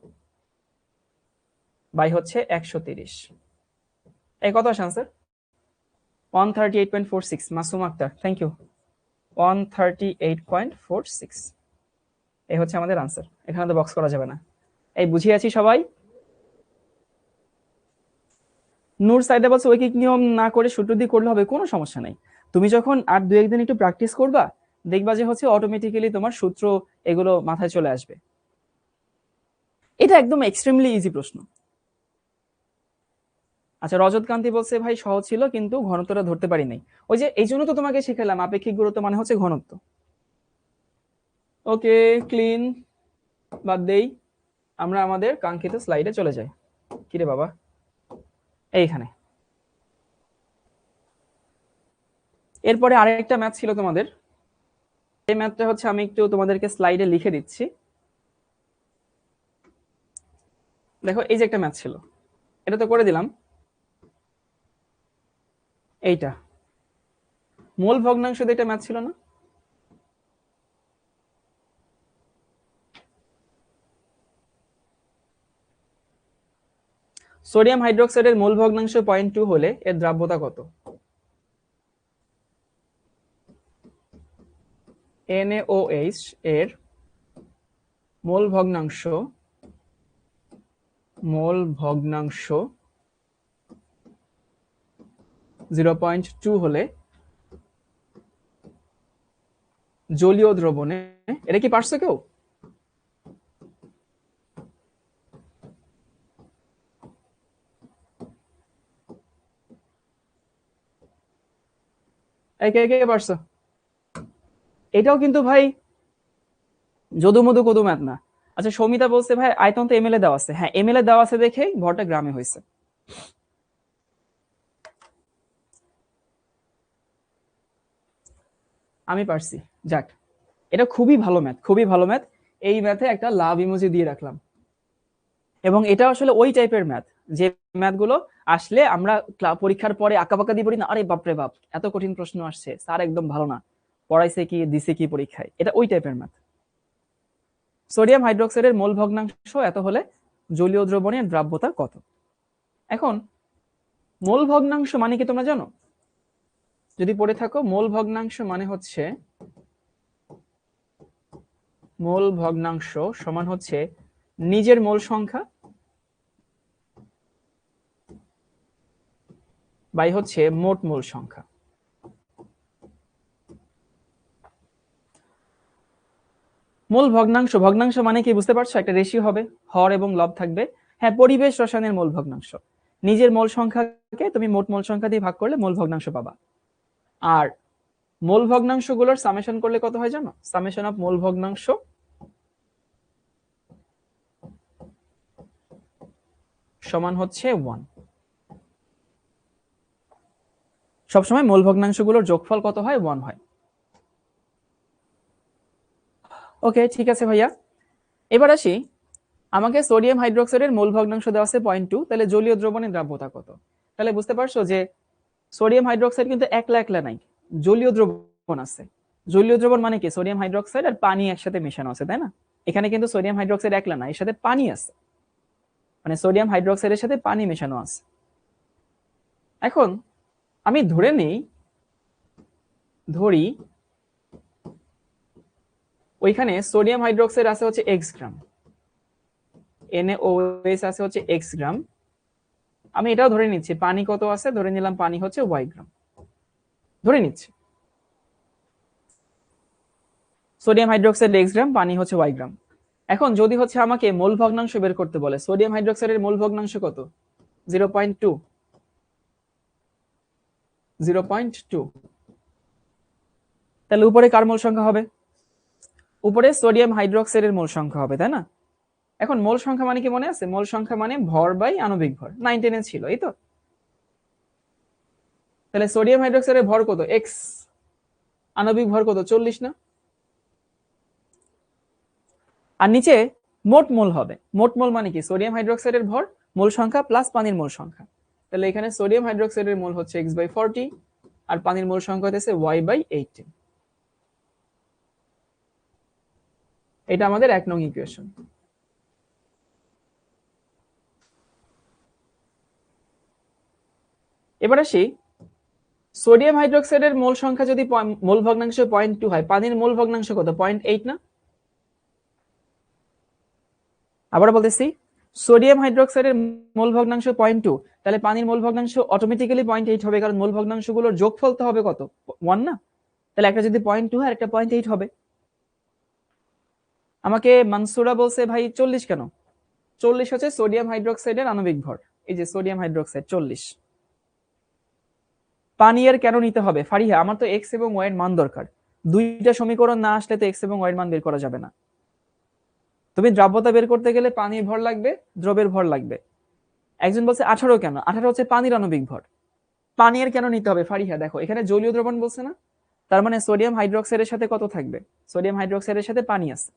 বাই হচ্ছে 130, এই কত আসে answer? 138.46 Masum Akhtar, thank you. 138.46 এই হচ্ছে আমাদের আনসার। এখানে তো বক্স করা যাবে না। এই বুঝিয়ে আছি সবাই? নূর সাইদা বলছে ঐকিক নিয়ম না করে সূত্র দিয়ে করলে হবে, কোনো সমস্যা নাই। তুমি যখন আর দু একদিন একটু প্র্যাকটিস করবা, দেখবা যে হচ্ছে অটোমেটিক্যালি তোমার সূত্র এগুলো মাথায় চলে আসবে। এটা একদম এক্সট্রিমলি ইজি প্রশ্ন। আচ্ছা, রজত কান্তি বলছে ভাই সহজ ছিল কিন্তু ঘনত্বটা ধরতে পারি নাই। ওই যে এই জন্য তো তোমাকে শিখালাম আপেক্ষিক গুরুত্ব মানে হচ্ছে ঘনত্ব। ওকে, ক্লিন, বাদ দেই, আমরা আমাদের কাঙ্ক্ষিত স্লাইডে চলে যাই। কিরে বাবা, এইখানে এরপরে আরেকটা ম্যাথ ছিল তোমাদের। এই ম্যাথটা হচ্ছে আমি একটু তোমাদেরকে স্লাইডে লিখে দিচ্ছি। দেখো এই যে একটা ম্যাথ ছিল, এটা তো করে দিলাম। এইটা মোল ভগ্নাংশ দিয়ে একটা ম্যাথ ছিল না? সোডিয়াম হাইড্রোক্সাইডের মোল ভগ্নাংশ 0.2 হলে এর দ্রাব্যতা কত? NaOH এর মোল ভগ্নাংশ 0.2 হলে জলীয় দ্রবণে, এটা কি পারছো কেউ? কে কে পারছো? এটাও কিন্তু ভাই যদু মধু কদু ম্যাথ না। আচ্ছা, সৌমিতা বলছে ভাই আয়তন তো এমএলএ দেওয়া আছে। হ্যাঁ, এমএলএ দেওয়া আছে দেখে ভরটা গ্রামে হয়েছে। আমি পারছি, যাক। এটা খুবই ভালো ম্যাথ, খুবই ভালো ম্যাথ। এই ম্যাথে একটা লাভ ইমোজি দিয়ে রাখলাম। এবং এটা আসলে ওই টাইপের ম্যাথ যে ম্যাথগুলো আসলে আমরা পরীক্ষার পরে আঁকাবাঁকা দিয়ে পড়ি না, আরে বাপরে বাপ এত কঠিন প্রশ্ন আসছে, স্যার একদম ভালো না, পড়াইছে কি দিছে কি পরীক্ষায়, এটা ওই টাইপের ম্যাথ। সোডিয়াম হাইড্রোক্সাইডের মোল ভগ্নাংশ এত হলে জলীয় দ্রবণের দ্রাব্যতা কত? এখন মোল ভগ্নাংশ মানে কি তোমরা জানো? যদি পড়ে থাকো, মোল ভগ্নাংশ মানে হচ্ছে, মোল ভগ্নাংশ সমান হচ্ছে নিজের মোল সংখ্যা বাই হচ্ছে মোট মোল সংখ্যা। মোল ভগ্নাংশ, ভগ্নাংশ মানে কি বুঝতে পারছো? একটা রেশিও হবে, হর এবং লব থাকবে। হ্যাঁ, পরিবেশ রসায়নের মোল ভগ্নাংশ। নিজের মোল সংখ্যাকে তুমি মোট মোল সংখ্যা দিয়ে ভাগ করলে মোল ভগ্নাংশ পাবা। আর মোল ভগ্নাংশ গুলোর সামেশন করলে কত হয় জানো? সামেশন অফ মোল ভগ্নাংশ সমান হচ্ছে 1। সবসময় মোল ভগ্নাংশগুলোর যোগফল কত হয়? 1 হয়। ওকে, ঠিক আছে ভাইয়া। এবার আসি, আমাকে সোডিয়াম হাইড্রোক্সাইডের মোল ভগ্নাংশ দেওয়া আছে 0.2, তাহলে জলীয় দ্রবণের দ্রাব্যতা কত? তাহলে বুঝতে পারছো যে সোডিয়াম হাইড্রোক্সাইড কিন্তু একলা একলা নাই, জলীয় দ্রবণ আছে। জলীয় দ্রবণ মানে কি? সোডিয়াম হাইড্রোক্সাইড আর পানি একসাথে মেশানো আছে, তাই না? এখানে কিন্তু সোডিয়াম হাইড্রোক্সাইড একলা না, এর সাথে পানি আছে, মানে সোডিয়াম হাইড্রোক্সাইডের সাথে পানি মেশানো আছে। এখন আমি ধরি ওইখানে সোডিয়াম হাইড্রোক্সাইড আছে হচ্ছে x গ্রাম, NaOH আছে হচ্ছে x গ্রাম। আমি এটাও ধরে নিচ্ছি পানি কত আছে, ধরে নিলাম পানি হচ্ছে y গ্রাম, ধরে নিচ্ছি। সোডিয়াম হাইড্রোক্সাইড x গ্রাম, পানি হচ্ছে y গ্রাম। এখন যদি হচ্ছে আমাকে মোল ভগ্নাংশ বের করতে বলে, সোডিয়াম হাইড্রোক্সাইডের মোল ভগ্নাংশ কত? 0.2। 0.2, তাহলে উপরে কার মোল সংখ্যা হবে? উপরে সোডিয়াম হাইড্রোক্সাইডের মোল সংখ্যা হবে, তাই না? এখন মোল সংখ্যা মানে কি মনে আছে? মোল সংখ্যা মানে ভর বাই আণবিক ভর, 9 ছিল, এই তো। তাহলে সোডিয়াম হাইড্রোক্সাইডের ভর কত? x, আণবিক ভর কত? 40 না? আর নিচে মোট মোল হবে। মোট মোল মানে কি? সোডিয়াম হাইড্রোক্সাইডের ভর, মোল সংখ্যা প্লাস পানির মোল সংখ্যা। তাহলে এখানে সোডিয়াম হাইড্রোক্সাইডের মোল হচ্ছে x/40 আর পানির মোল সংখ্যা হচ্ছে y/18। এটা আমাদের 1 নং ইকুয়েশন। এবার আসি সোডিয়াম হাইড্রোক্সাইডের মোল সংখ্যা যদি মোল ভগ্নাংশ 0.2 হয়, পানির মোল ভগ্নাংশ কত? 0.8 না? আবার বলতেছি, সোডিয়াম হাইড্রোক্সাইডের মোল ভগ্নাংশ 0.2, তাহলে পানির মোল ভগ্নাংশ অটোমেটিক্যালি 0.8 হবে, কারণ মোল ভগ্নাংশগুলোর যোগফল তো হবে কত? 1 না? তাহলে একটা যদি 0.2 হয়, একটা 0.8 হবে। আমাকে মানসুরা বলছে ভাই 40 কেন? 40 হচ্ছে সোডিয়াম হাইড্রোক্সাইডের আণবিক ভর। এই যে সোডিয়াম হাইড্রোক্সাইড 40। পানি এর কেন নিতে হবে? ফারিহা, আমার তো এক্স এবং ওয়াই এর মান দরকার। দুইটা সমীকরণ না আসলে তো এক্স এবং ওয়াই এর মান বের করা যাবে না। তুমি দ্রাব্যতা বের করতে গেলে পানির ভর লাগবে, দ্রবের ভর লাগবে। একজন বলছে 18 কেন? 18 হচ্ছে পানির আণবিক ভর। পানি এর কেন নিতে হবে? ফারিহা দেখো, এখানে জলীয় দ্রবণ বলছে না, তার মানে সোডিয়াম হাইড্রোক্সাইডের সাথে কত থাকবে? সোডিয়াম হাইড্রোক্সাইডের সাথে পানি আছে।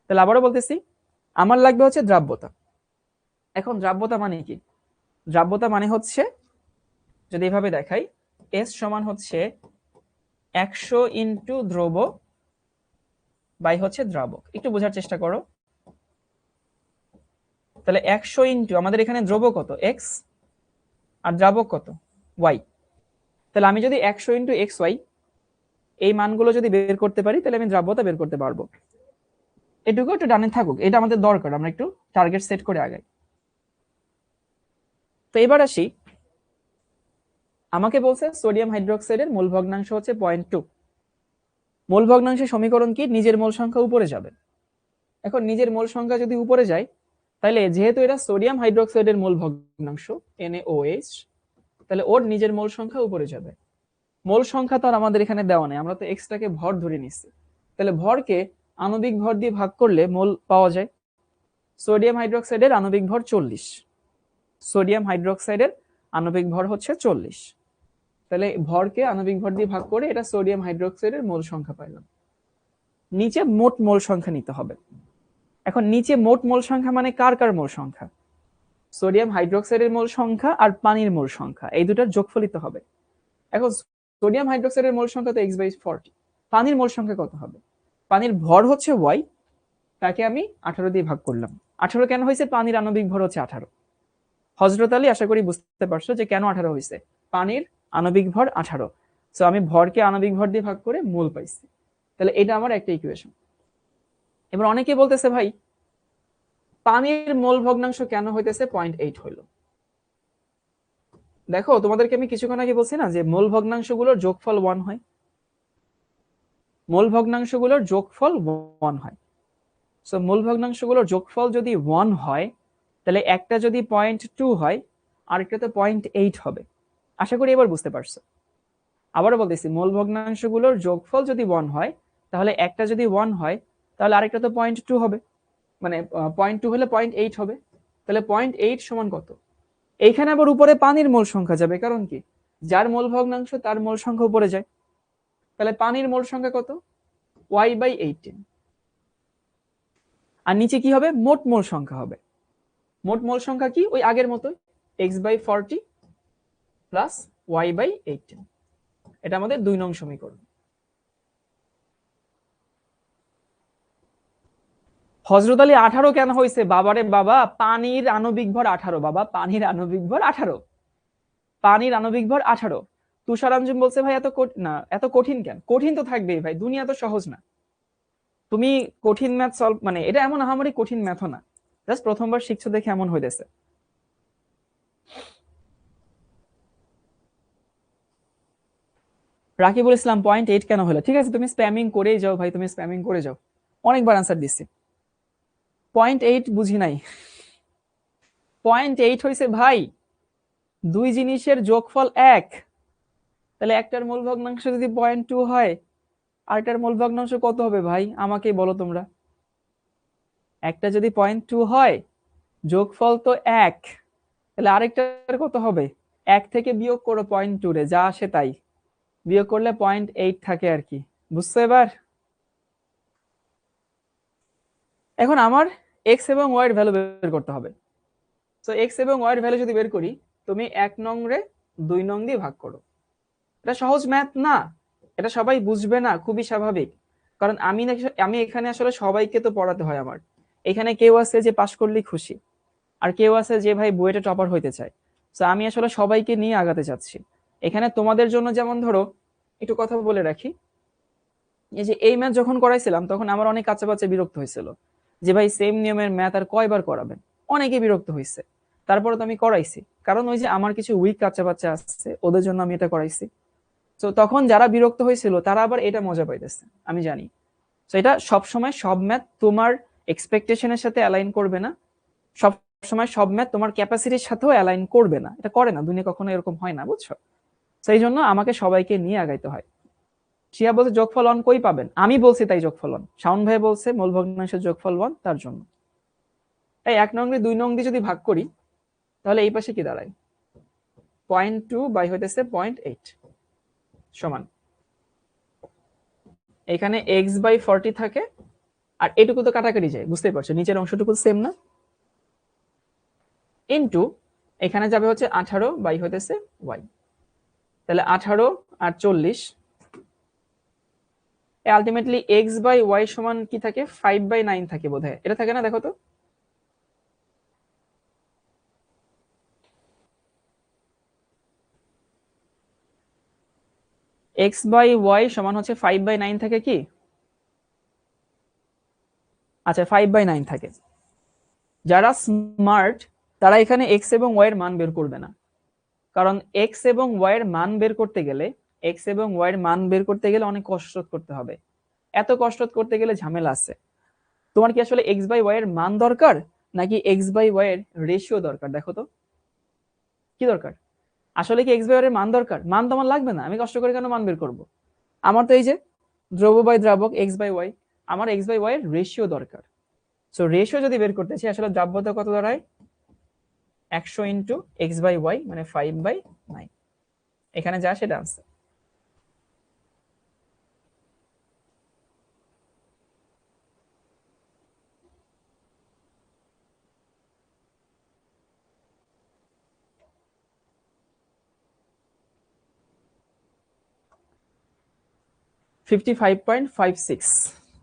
তাহলে আবারও বলতেছি, আমার লাগবে হচ্ছে দ্রাব্যতা। এখন দ্রাব্যতা মানে কি? দ্রাব্যতা মানে হচ্ছে, যদি এভাবে দেখাই, এস সমান হচ্ছে 100 ইন্টু দ্রব বাই হচ্ছে দ্রাবক। একটু বোঝার চেষ্টা করো। তাহলে 100 ইন্টু, আমাদের এখানে দ্রব কত? এক্স, আর দ্রাবক কত? ওয়াই। তাহলে আমি যদি 100 ইন্টু এক্স ওয়াই এই মানগুলো যদি বের করতে পারি, তাহলে আমি দ্রাব্যতা বের করতে পারবো। এটুকু একটু ডানে থাকুক, এটা আমাদের দরকার, আমরা একটু টার্গেট সেট করে আগাই। তো এবার আসি, আমাকে বলছে সোডিয়াম হাইড্রোক্সাইডের মোল ভগ্নাংশ হচ্ছে 0.2। মোল ভগ্নাংশের সমীকরণ কি? নিজের মোল সংখ্যা উপরে যাবে। এখন নিজের মোল সংখ্যা যদি উপরে যায়, তাহলে যেহেতু এটা সোডিয়াম হাইড্রোক্সাইডের মোল ভগ্নাংশ NaOH, তাহলে ওর নিজের মোল সংখ্যা উপরে যাবে। মোল সংখ্যা তো আর আমাদের এখানে দেওয়া নেই, আমরা তো এক্সটাকে ভর ধরে নিচ্ছি। তাহলে ভরকে আণবিক ভর দিয়ে ভাগ করলে মোল পাওয়া যায়। সোডিয়াম হাইড্রোক্সাইডের আণবিক ভর 40। সোডিয়াম হাইড্রোক্সাইডের আণবিক ভর হচ্ছে 40। তাহলে ভরকে আণবিক ভর দিয়ে ভাগ করে এটা সোডিয়াম হাইড্রোক্সাইডের মোল সংখ্যা পাইলাম। নিচে মোট মোল সংখ্যা নিতে হবে। এখন নিচে মোট মোল সংখ্যা মানে কার কার মোল সংখ্যা? সোডিয়াম হাইড্রোক্সাইডের মোল সংখ্যা আর পানির মোল সংখ্যা, এই দুটার যোগফলিত হবে। এখন সোডিয়াম হাইড্রোক্সাইডের মোল সংখ্যা তো x/40, পানির মোল সংখ্যা কত হবে? পানির ভর হচ্ছে y, তাকে আমি 18 দিয়ে ভাগ করলাম। 18 কেন হয়েছে? পানির আণবিক ভর হচ্ছে 18। হযরত আলী, আশা করি বুঝতে পারছো যে কেন 18 হয়েছে। পানির আণবিক ভর 18, সো আমি ভরকে আণবিক ভর দিয়ে ভাগ করে মোল পাইছি। তাহলে এটা আমার একটা ইকুয়েশন। এবার অনেকে বলতেছে ভাই পানির মোল ভগ্নাংশ কেন হইতেছে 0.8 হইলো? দেখো, তোমাদেরকে আমি কিছুক্ষণ আগে বলছি না যে মোল ভগ্নাংশগুলোর যোগফল 1 হয়। মোল ভগ্নাংশগুলোর যোগফল 1 হয়। সো মোল ভগ্নাংশগুলোর যোগফল যদি 1 হয়, তাহলে একটা যদি 0.2 হয়, আরেকটা তো 0.8 হবে। আশা করি এবার বুঝতে পারছো। আবারও বলতেছি, মোল ভগ্নাংশগুলোর যোগফল যদি 1 হয়, তাহলে একটা যদি 1 হয়, তাহলে আরেকটা তো 0.2 হবে, মানে 0.2 হলে 0.8 হবে। তাহলে 0.8 সমান কত? এইখানে আবার উপরে পানির মোল সংখ্যা যাবে, কারণ কি? যার মোল ভগ্নাংশ তার মোল সংখ্যা উপরে যায়। তাহলে পানির মোল সংখ্যা কত? y/18। আর নিচে কি হবে? মোট মোল সংখ্যা হবে। মোট মোল সংখ্যা কি? ওই আগের মতো, x/40 প্লাস y/18। এটা আমাদের 2 নং সমীকরণ। হযরত আলী 18 কেন হয়েছে? বাবারে বাবা, পানির আণবিক ভর 18 বাবা, পানির আণবিক ভর 18, পানির আণবিক ভর 18। তুষারাঞ্জুম বলছে ভাই এত না, এত কঠিন কেন? কঠিন তো থাকবেই ভাই, দুনিয়া তো সহজ না। তুমি কঠিন ম্যাথ সলভ, মানে এটা এমন আহামরি কঠিন ম্যাথও না, জাস্ট প্রথমবার শিখছো দেখে এমন হইতেছে। রাকিবুল ইসলাম 0.8 কেন হলো? ঠিক আছে, তুমি স্প্যামিং করেই যাও ভাই, তুমি স্প্যামিং করে যাও, অনেকবার আনসার দিচ্ছি। 0.8 বুঝি নাই। 0.8 হয়েছে ভাই দুই জিনিসের যোগফল 1। তাহলে একটার মূল ভগ্নাংশ যদি 0.2 হয়, আরেকটার মূল ভগ্নাংশ কত হবে ভাই? আমাকেই বলো তোমরা। একটা যদি 0.2 হয়, যোগফল তো 1, তাহলে আরেকটার কত হবে? 1 থেকে বিয়োগ করো 0.2 রে, যা আসে তাই বিয়োগ করলে 0.8 থাকে আর কি। বুঝছো এবার? এখন আমার এক্স এবং ওয়াই এর ভ্যালু বের করতে হবে। তো এক্স এবং ওয়াই এর ভ্যালু যদি বের করি, তুমি 1 নং রে 2 নং দিয়ে ভাগ করো। এটা সহজ ম্যাথ না, এটা সবাই বুঝবে না, খুবই স্বাভাবিক। কারণ আমি এখানে আসলে সবাইকে তো পড়াতে হয় আমার। এখানে কেউ আছে যে পাশ করলেই খুশি, আর কেউ আছে যে ভাই বুয়েটে টপার হইতে চায়। তো আমি আসলে সবাইকে নিয়ে আগাতে চাচ্ছি। এখানে তোমাদের জন্য যেমন ধরো একটু কথা বলে রাখি, এই যে এই ম্যাথ যখন করাইছিলাম তখন আমার অনেক কাছে বাচ্চা বিরক্ত হয়েছিল যে ভাই সেম নিয়মের ম্যাথ আর কয়বার করাবেন, অনেকে বিরক্ত হয়েছে। তারপরে তো আমি করাইছি, কারণ ওই যে আমার কিছু উইক কাচ্চা বাচ্চা আসছে, ওদের জন্য আমি এটা করাইছি। তো তখন যারা বিরক্ত হয়েছিল তারা আবার এটা মজা পাইতেছে, আমি জানি। তো এটা সবসময় সব ম্যাথ তোমার এক্সপেকটেশনের সাথে অ্যালাইন করবে না, সব সময় সব ম্যাথ তোমার ক্যাপাসিটির সাথেও অ্যালাইন করবে না, এটা করে না, দুনিয়া কখনো এরকম হয় না, বুঝছো? সেই জন্য আমাকে সবাইকে নিয়ে আগাইতে হয়। শিয়া বলছে যোগফল 1 কই পাবেন, আমি বলছি তাই যোগফল 1, শাওন ভাই বলছে মূল ভগ্নাংশের যোগফল 1, তার জন্য। এই 1 নং দিয়ে 2 নং দিয়ে যদি ভাগ করি তাহলে এই পাশে কি দাঁড়ায়, 0.2 বাই হইতেছে 0.8 সমান, এখানে x/40 থাকে, আর এটুকু তো কাটাকাটি যায়, বুঝতেই পারছো নিচের অংশটুকু সেম না, ইনটু এখানে যাবে হচ্ছে 18 বাই হইতেছে y, তাহলে 18 আর 40, আলটিমেটলি x/y সমান কি থাকে, 5/9 থাকে বোধহয়, এটা থাকে না, দেখো তো। x/y সমান হচ্ছে 5/9 থাকে কি, আচ্ছা 5/9 থাকে। যারা স্মার্ট তারা এখানে x এবং y এর মান বের করবে না, কারণ x এবং y এর মান বের করতে গেলে অনেক কসরত করতে হবে, এত কসরত করতে গেলে ঝামেলা আছে। তোমার কি আসলে x/y এর মান দরকার নাকি x/y এর রেশিও দরকার, দেখো তো কি দরকার। আসলে কি x/y এর মান দরকার, মান তোমার লাগবে না, আমি কষ্ট করে কেন মান বের করব। আমার তো এই যে দ্রব্য বাই দ্রাবক x/y, আমার x/y এর রেশিও দরকার। সো রেশিও যদি বের করতে চাই, আসলে দ্রাব্যতা কত দাঁড়ায়, 100 ইন্টু x/y মানে 5/9, এখানে যা সেটা আনসার।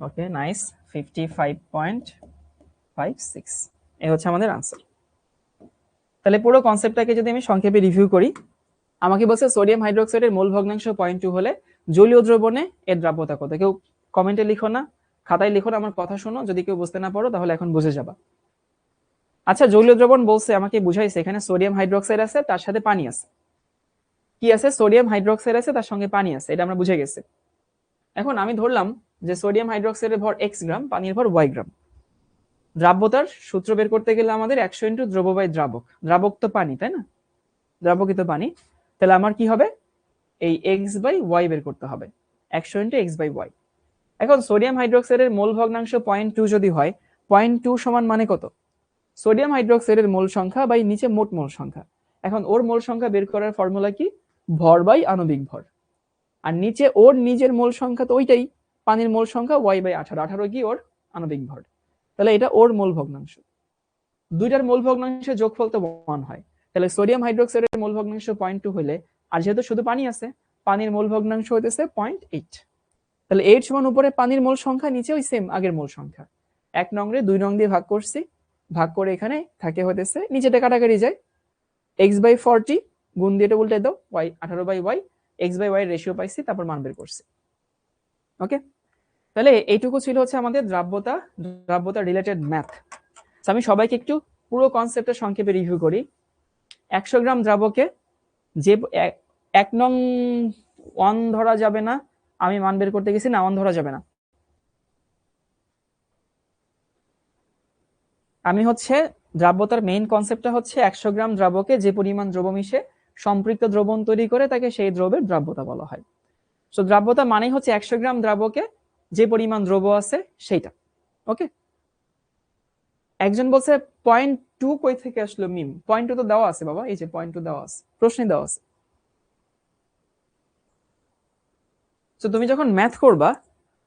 ওকে নাইস, 55.56 এই হচ্ছে আমাদের আনসার। তাহলে পুরো কনসেপ্টটাকে যদি আমি সংক্ষেপে রিভিউ করি, আমাকে বলছে সোডিয়াম হাইড্রোক্সাইডের মোল ভগ্নাংশ 0.2 হলে জলীয় দ্রবণে এর দ্রাব্যতা কত। কেউ কমেন্টে লিখো না, খাতায় লিখো না, আমার কথা শোনো, যদি কেউ বুঝতে না পারো তাহলে এখন বুঝে যাবা। আচ্ছা জলীয় দ্রবণ বলছে, আমাকে বুঝাইছে এখানে সোডিয়াম হাইড্রোক্সাইড আছে, তার সাথে পানি আছে। কি আছে, সোডিয়াম হাইড্রোক্সাইড আছে, তার সঙ্গে পানি আছে, এটা আমরা বুঝে গেছি। এখন আমি ধরলাম যে সোডিয়াম হাইড্রোক্সাইডের ভর x গ্রাম, পানির ভর y গ্রাম। দ্রাব্যতার সূত্র বের করতে গেলে আমাদের 100 ইন্টু দ্রব্য বাই দ্রাবক, দ্রাবক তো পানি তাই না, দ্রাবকই তো পানি, তাহলে আমার কি হবে, এই x/y বের করতে হবে, 100 ইন্টু x/y। এখন সোডিয়াম হাইড্রোক্সাইডের মোল ভগ্নাংশ 0.2 যদি হয়, 0.2 সমান মানে কত, সোডিয়াম হাইড্রোক্সাইডের মোল সংখ্যা বাই নিচে মোট মোল সংখ্যা। এখন ওর মোল সংখ্যা বের করার ফর্মুলা কি, ভর বাই আণবিক ভর, আর নিচে ওর নিজের মোল সংখ্যা তো ওইটাই, পানির মোল সংখ্যা y/18, 18 কি ওর আণবিক ভর, তাহলে এটা ওর মোল ভগ্নাংশ। দুইটার মোল ভগ্নাংশের যোগফল তো 1 হয়, তাহলে সোডিয়াম হাইড্রোক্সাইডের মোল ভগ্নাংশ 0.2 হলে, আর যেহেতু শুধু পানি আছে, পানির মোল ভগ্নাংশ হইতেছে 0.8, তাহলে 8 সমান উপরে পানির মোল সংখ্যা, নিচে ওই সেম আগের মোল সংখ্যা। 1 নং রে 2 নং দিয়ে ভাগ করছি, ভাগ করে এখানে থাকে হইতেছে, নিচেটা কাটাকাটি যায়, x/40 গুণ দিয়ে এটা উল্টে দাও, y 18/y, x/y এর রেশিও পাইছি, তারপর মান বের করছি। ওকে, তাহলে এইটুকু ছিল হচ্ছে আমাদের দ্রাব্যতা রিলেটেড ম্যাথ। আমি সবাইকে একটু পুরো কনসেপ্টটা সংক্ষেপে রিভিউ করি। 100 গ্রাম দ্রাবকে যে 1 নং 1 ধরা যাবে না, আমি মান বের করতে গেছি না, 1 ধরা যাবে না, আমি হচ্ছে দ্রাব্যতার মেইন কনসেপ্টটা হচ্ছে 100 গ্রাম দ্রাবকে যে পরিমাণ দ্রব্য মিশে সম্পৃক্ত দ্রবণ তৈরি করে তাকে সেই দ্রব্যের দ্রাব্যতা বলা হয়। সো দ্রাব্যতা মানেই হচ্ছে 100 গ্রাম দ্রাবকে যে পরিমাণ দ্রব্য আছে সেইটা। ওকে, একজন বলছে 0.2 কই থেকে আসলো মিম, 0.2 তো দেওয়া আছে বাবা, এই যে 0.2 দেওয়া আছে, প্রশ্নে দেওয়া আছে। তো তুমি যখন ম্যাথ করবা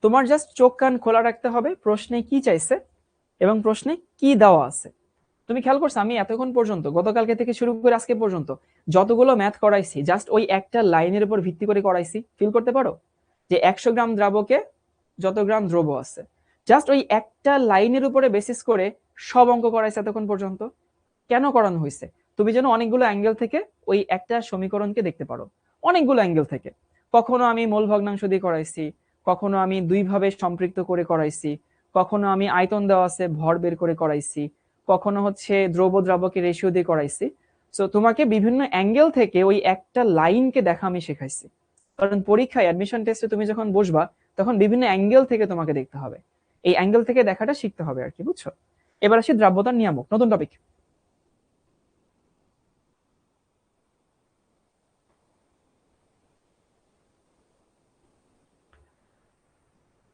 তোমার জাস্ট চোখ কান খোলা রাখতে হবে, প্রশ্নে কি চাইছে এবং প্রশ্নে কি দেওয়া আছে। তুমি খেয়াল করছো আমি এতক্ষণ পর্যন্ত, গতকালকে থেকে শুরু করে আজকে পর্যন্ত যতগুলো ম্যাথ করাইছি জাস্ট ওই একটা লাইনের উপর ভিত্তি করে করাইছি। ফিল করতে পারো যে 100 গ্রাম দ্রাবকে যত গ্রাম দ্রব্য আছে, জাস্ট ওই একটা লাইনের উপরে বেসিস করে সব অঙ্ক করাইছে এতক্ষণ পর্যন্ত। কেন করানো হয়েছে, তুমি যেন অনেকগুলো অ্যাঙ্গেল থেকে ওই একটা সমীকরণকে দেখতে পারো, অনেকগুলো অ্যাঙ্গেল থেকে। কখনো আমি মোল ভগ্নাংশ দিয়ে করাইছি, কখনো আমি দুইভাবে সম্পৃক্ত করে করাইছি, কখনো আমি আয়তন দেওয়া আছে ভর বের করে করাইছি, কখনো হচ্ছে দ্রব্য দ্রাবকের রেশিও দিয়ে করাইছি। সো তোমাকে বিভিন্ন অ্যাঙ্গেল থেকে ওই একটা লাইনকে দেখা আমি শেখাইছি, কারণ পরীক্ষায় অ্যাডমিশন টেস্টে তুমি যখন বসবা তখন বিভিন্ন অ্যাঙ্গেল থেকে তোমাকে দেখতে হবে, এই অ্যাঙ্গেল থেকে দেখাটা শিখতে হবে আর কি, বুঝছো? এবার আসি দ্রাব্যতার নিয়ামক, নতুন topic.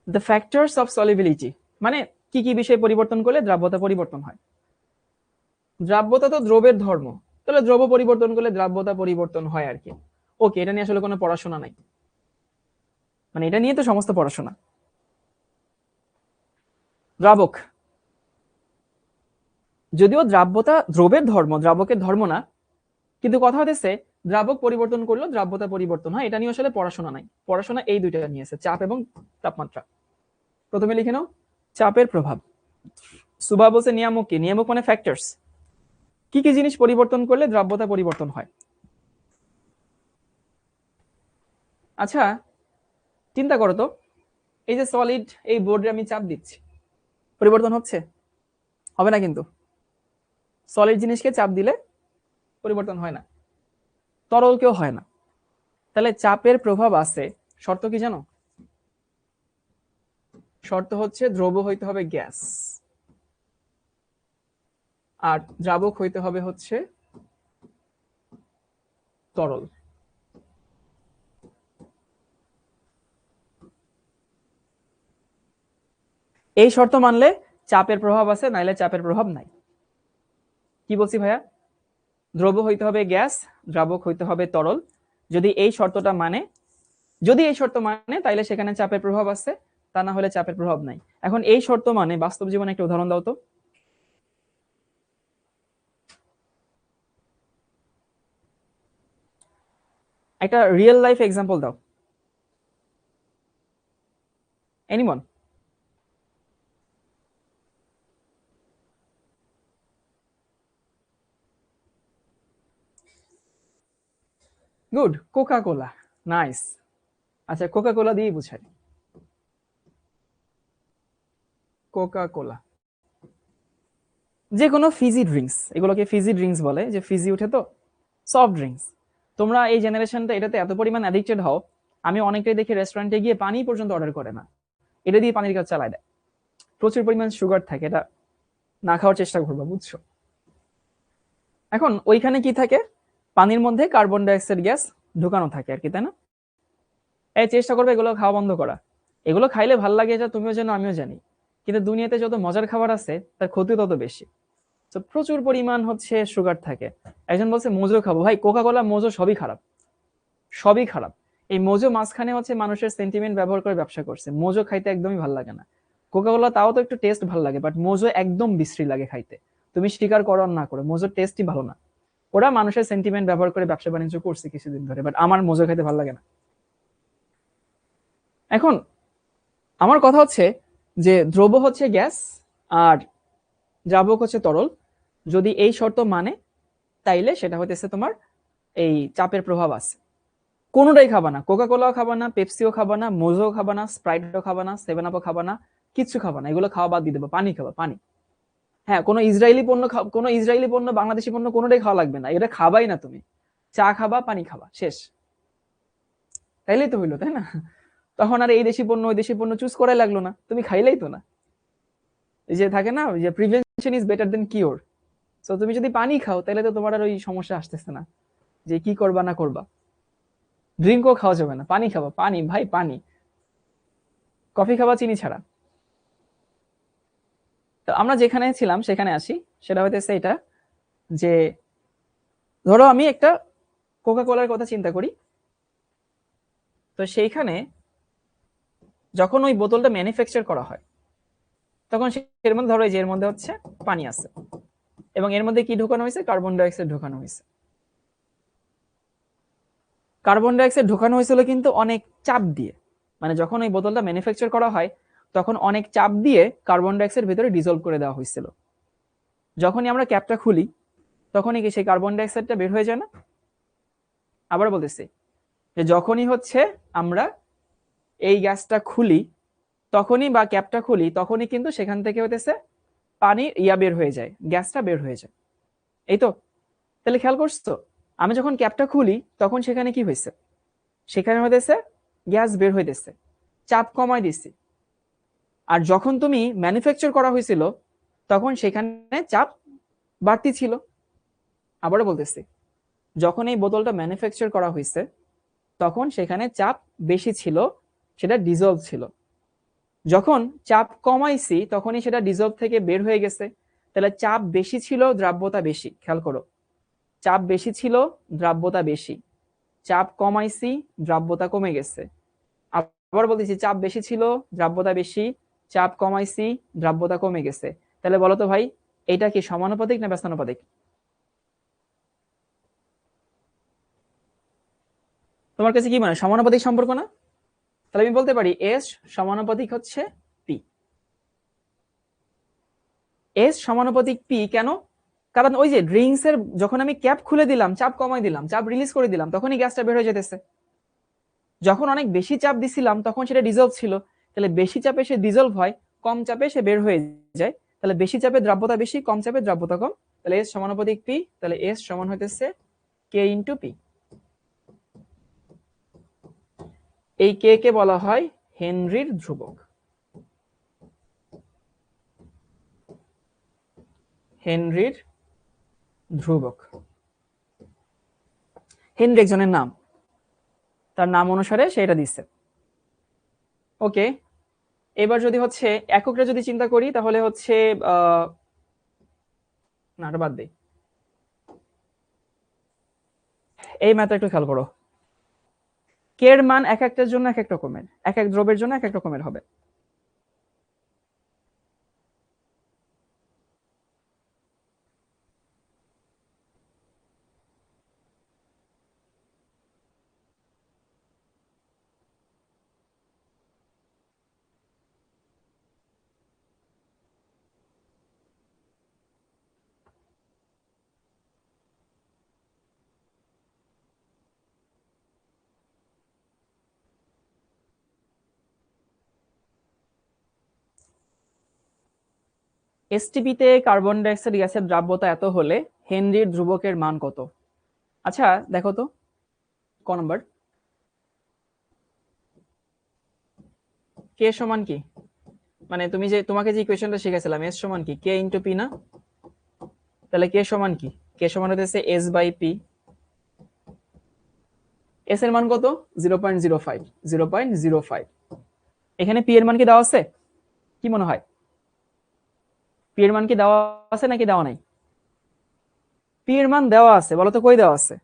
The factors of solubility, মানে কি কি বিষয় পরিবর্তন করলে দ্রাব্যতা পরিবর্তন হয়। দ্রাব্যতা তো দ্রবের ধর্ম, তাহলে দ্রব্য পরিবর্তন করলে দ্রাব্যতা পরিবর্তন হয় আর কি। ওকে, এটা নিয়ে আসলে কোনো পড়াশোনা নাই, মানে এটা নিয়ে তো সমস্ত পড়াশোনা। দ্রাবক, যদিও দ্রাব্যতা দ্রবের ধর্ম, দ্রাবকের ধর্ম না, কিন্তু কথা হতেছে দ্রাবক পরিবর্তন করলেও দ্রাব্যতা পরিবর্তন হয়, এটা নিয়ে আসলে পড়াশোনা নাই। পড়াশোনা এই দুইটা নিয়ে আছে, চাপ এবং তাপমাত্রা। প্রথমে লিখে নাও চাপের প্রভাব। সুবা বলছে নিয়ামক কি? নিয়ামক মানে ফ্যাক্টরস, কি কি জিনিস পরিবর্তন করলে দ্রাব্যতা পরিবর্তন হয়। আচ্ছা চিন্তা করো তো, এই যে সলিড, এই বোর্ডে আমি চাপ দিচ্ছি, পরিবর্তন হচ্ছে? হবে না কিন্তু। সলিড জিনিসকে চাপ দিলে পরিবর্তন হয় না, তরলকেও হয় না। তাহলে চাপের প্রভাব আছে, শর্ত কি জানো? শর্ত হচ্ছে দ্রব্য হইতে হবে গ্যাস, আর দ্রাবক হইতে হবে হচ্ছে তরল। এই শর্ত মানলে চাপের প্রভাব আছে, নাইলে চাপের প্রভাব নাই। কি বলছি ভাইয়া? দ্রব্য হইতে হবে গ্যাস, দ্রাবক হইতে হবে তরল। যদি এই শর্তটা মানে, যদি এই শর্ত মানে তাইলে সেখানে চাপের প্রভাব আছে, তা না হলে চাপের প্রভাব নাই। এখন এই শর্ত মানে বাস্তব জীবনে একটা উদাহরণ দাও তো। একটা রিয়েল লাইফ এক্সাম্পল দাও, anyone? Good, Coca Cola, nice. আচ্ছা কোকা কোলা দিয়েই বুঝাই, কোকা কোলা। যে কোনো ফিজি ড্রিঙ্কস, এগুলোকে ফিজি ড্রিঙ্কস বলে, যে ফিজি উঠে তো, সফট ড্রিঙ্কস। তোমরা এই জেনারেশনটা এটাতে এত পরিমাণ অ্যাডিক্টেড হও, আমি অনেকটাই দেখি রেস্টুরেন্টে গিয়ে পানি পর্যন্ত অর্ডার করে না, এটা দিয়ে পানির কাজ চালায় দেয়। প্রচুর পরিমাণ সুগার থাকে, এটা না খাওয়ার চেষ্টা করবো, বুঝছো? এখন ওইখানে কি থাকে, পানির মধ্যে কার্বন ডাইঅক্সাইড গ্যাস ঢুকানো থাকে আর কি, তাই না? এই চেষ্টা করবে এগুলো খাওয়া বন্ধ করা। এগুলো খাইলে ভাল লাগে, এটা তুমিও জানো আমিও জানি, কিন্তু দুনিয়াতে যত মজার খাবার আছে তার ক্ষতি তত বেশি। তো প্রচুর পরিমাণ হচ্ছে সুগার থাকে। একজন বলছে মোজো খাবো, ভাই কোকা কোলা মোজো সবই খারাপ, সবই খারাপ। এই মোজো মাঝখানে হচ্ছে মানুষের সেন্টিমেন্ট ব্যবহার করে ব্যবসা করছে, মোজো খাইতে একদমই ভাল লাগে না। কোকা কোলা তাও তো একটু টেস্ট ভালো লাগে, বাট মোজো একদম বিশ্রী লাগে খাইতে। তুমি স্বীকার করো আর না করো, মোজোর টেস্টই ভালো না। ওরা মানুষের সেন্টিমেন্ট ব্যবহার করে ব্যবসা বাণিজ্য করছে কিছুদিন ধরে, বাট আমার মোজো খাইতে ভালো লাগে না। এখন আমার কথা হচ্ছে যে দ্রব্য হচ্ছে গ্যাস আর দ্রাবক হচ্ছে তরল, যদি এই শর্ত মানে তাইলে সেটা হইতেছে তোমার এই চাপের প্রভাব আছে। কোনোটাই খাবা না, কোকা কোলাও খাবা না, পেপসিও খাবা না, মোজো খাবা না, স্প্রাইটও খাবা না, সেভেন আপও খাবা না, কিচ্ছু খাবা না, এগুলো খাওয়া বাদ দিয়ে দেবো, পানি খাবা, পানি। হ্যাঁ, কোনো ইসরায়েলি পণ্য কোনো ইসরায়েলি পণ্য, বাংলাদেশি পণ্য কোনোটাই খাওয়া লাগবে না, এটা খাবাই না তুমি। চা খাবা, পানি খাবা, শেষ। তাইলেই তো হইলো, তাই না? তখন আর এই দেশি পণ্য ওই দেশি পণ্য চুজ করাই লাগলো না, তুমি খাইলেই তো না। এই যে থাকে না যে prevention is better then cure. তো তুমি যদি পানি খাও তাহলে তো তোমার আর ওই সমস্যা আসতেছে না যে কি করবা না করবা। ড্রিঙ্কও খাওয়া যাবে না, পানি খাবা, পানি ভাই পানি। কফি খাবা চিনি ছাড়া। তো আমরা যেখানে ছিলাম সেখানে আসি, সেটা হইতেছে এটা যে ধরো আমি একটা কোকা কোলার কথা চিন্তা করি, তো সেইখানে যখন ওই বোতলটা ম্যানুফ্যাকচার করা হয় তখন এর মধ্যে ধরো যে এর মধ্যে হচ্ছে পানি আছে, এবং এর মধ্যে কি ঢোকানো হয়েছে, কার্বন ডাইঅক্সাইড ঢোকানো হয়েছে। কার্বন ডাইঅক্সাইড ঢোকানো হয়েছিল কিন্তু অনেক চাপ দিয়ে, মানে যখন ওই বোতলটা ম্যানুফ্যাকচার করা হয় তখন অনেক চাপ দিয়ে কার্বন ডাইঅক্সাইড ভিতরে ডিজলভ করে দেওয়া হয়েছিল। যখনই আমরা ক্যাপটা খুলি তখনই কি সেই কার্বন ডাইঅক্সাইডটা বের হয়ে যায় না? আবার বলতেছি, যে যখনই হচ্ছে আমরা এই গ্যাসটা খুলি তখনই বা ক্যাপটা খুলি তখনই কিন্তু সেখান থেকে হইতেছে পানি বের হয়ে যায়, গ্যাসটা বের হয়ে যায়। এই তো, তাহলে খেয়াল করছো আমি যখন ক্যাপটা খুলি তখন সেখানে কি হয়েছে, সেখানে হইতেছে গ্যাস বের হইতেছে, চাপ কমাই দিছি। আর যখন তুমি ম্যানুফ্যাকচার করা হয়েছিল তখন সেখানে চাপ বাড়তি ছিল। আবারও বলতেছি, যখন এই বোতলটা ম্যানুফ্যাকচার করা হয়েছে তখন সেখানে চাপ বেশি ছিল, সেটা ডিজলভ ছিল। যখন চাপ কমাইছি তখনই সেটা ডিজলভ থেকে বের হয়ে গেছে। তাহলে চাপ বেশি ছিল, দ্রাব্যতা বেশি। খেয়াল করো, চাপ বেশি ছিল, দ্রাব্যতা বেশি। চাপ কমাইছি, দ্রাব্যতা কমে গেছে। আবার বলতেছি, চাপ বেশি ছিল, দ্রাব্যতা বেশি। চাপ কমাইছি, দ্রাব্যতা কমে গেছে। তাহলে বলো তো ভাই, এটা কি সমানুপাতিক না ব্যস্তানুপাতিক? তোমার কাছে কি মানে সমানুপাতিক সম্পর্ক না? তাহলে আমি বলতে পারি এস সমানুপাতিক হচ্ছে পি। এস সমানুপাতিক পি কেন? কারণ ওই যে ড্রিঙ্কস এর যখন আমি ক্যাপ খুলে দিলাম, চাপ কমাই দিলাম, চাপ রিলিজ করে দিলাম, তখনই গ্যাসটা বের হয়ে যেতেছে। যখন অনেক বেশি চাপ দিছিলাম তখন সেটা ডিজলভ ছিল। তাহলে বেশি চাপে সে ডিজলভ হয়, কম চাপে সে বের হয়ে যায়। তাহলে বেশি চাপে দ্রাব্যতা বেশি, কম চাপে দ্রাব্যতা কম। তাহলে এস সমানুপাতিক পি। তাহলে এস সমান হইতেছে কে ইন্টু পি। এই কে কে বলা হয় হেনরির ধ্রুবক। হেনরির ধ্রুবক। হেনরি একজনের নাম, তার নাম অনুসারে সে এটা দিচ্ছে। ওকে, এবার যদি হচ্ছে এককটা যদি চিন্তা করি তাহলে হচ্ছে না, এটা বাদ দেই। এই ম্যাথটা একটু খেয়াল করো। কে এর মান এক একটার জন্য এক এক রকমের, এক এক দ্রব্যের জন্য এক এক রকমের হবে। এসটিপিতে কার্বন ডাইঅক্সাইড গ্যাসের দ্রাব্যতা এত হলে হেনরির ধ্রুবকের মান কত? আচ্ছা দেখো তো, ক নম্বর, কে সমান কি? মানে তুমি যে তোমাকে যে ইকুয়েশনটা শিখেছিলাম, এস সমান কি, কে ইন্টু পি না? তাহলে কে সমান কি? কে সমান হতেছে এস বাই পি। এস এর মান কত? 0.05। 0.05। এখানে পি এর মান কি দেওয়া আছে? কি মনে হয়, পি এর মান কি দেওয়া আছে নাকি দেওয়া নাই? পি এর মান দেওয়া আছে, বলো তো কই দেওয়া আছে?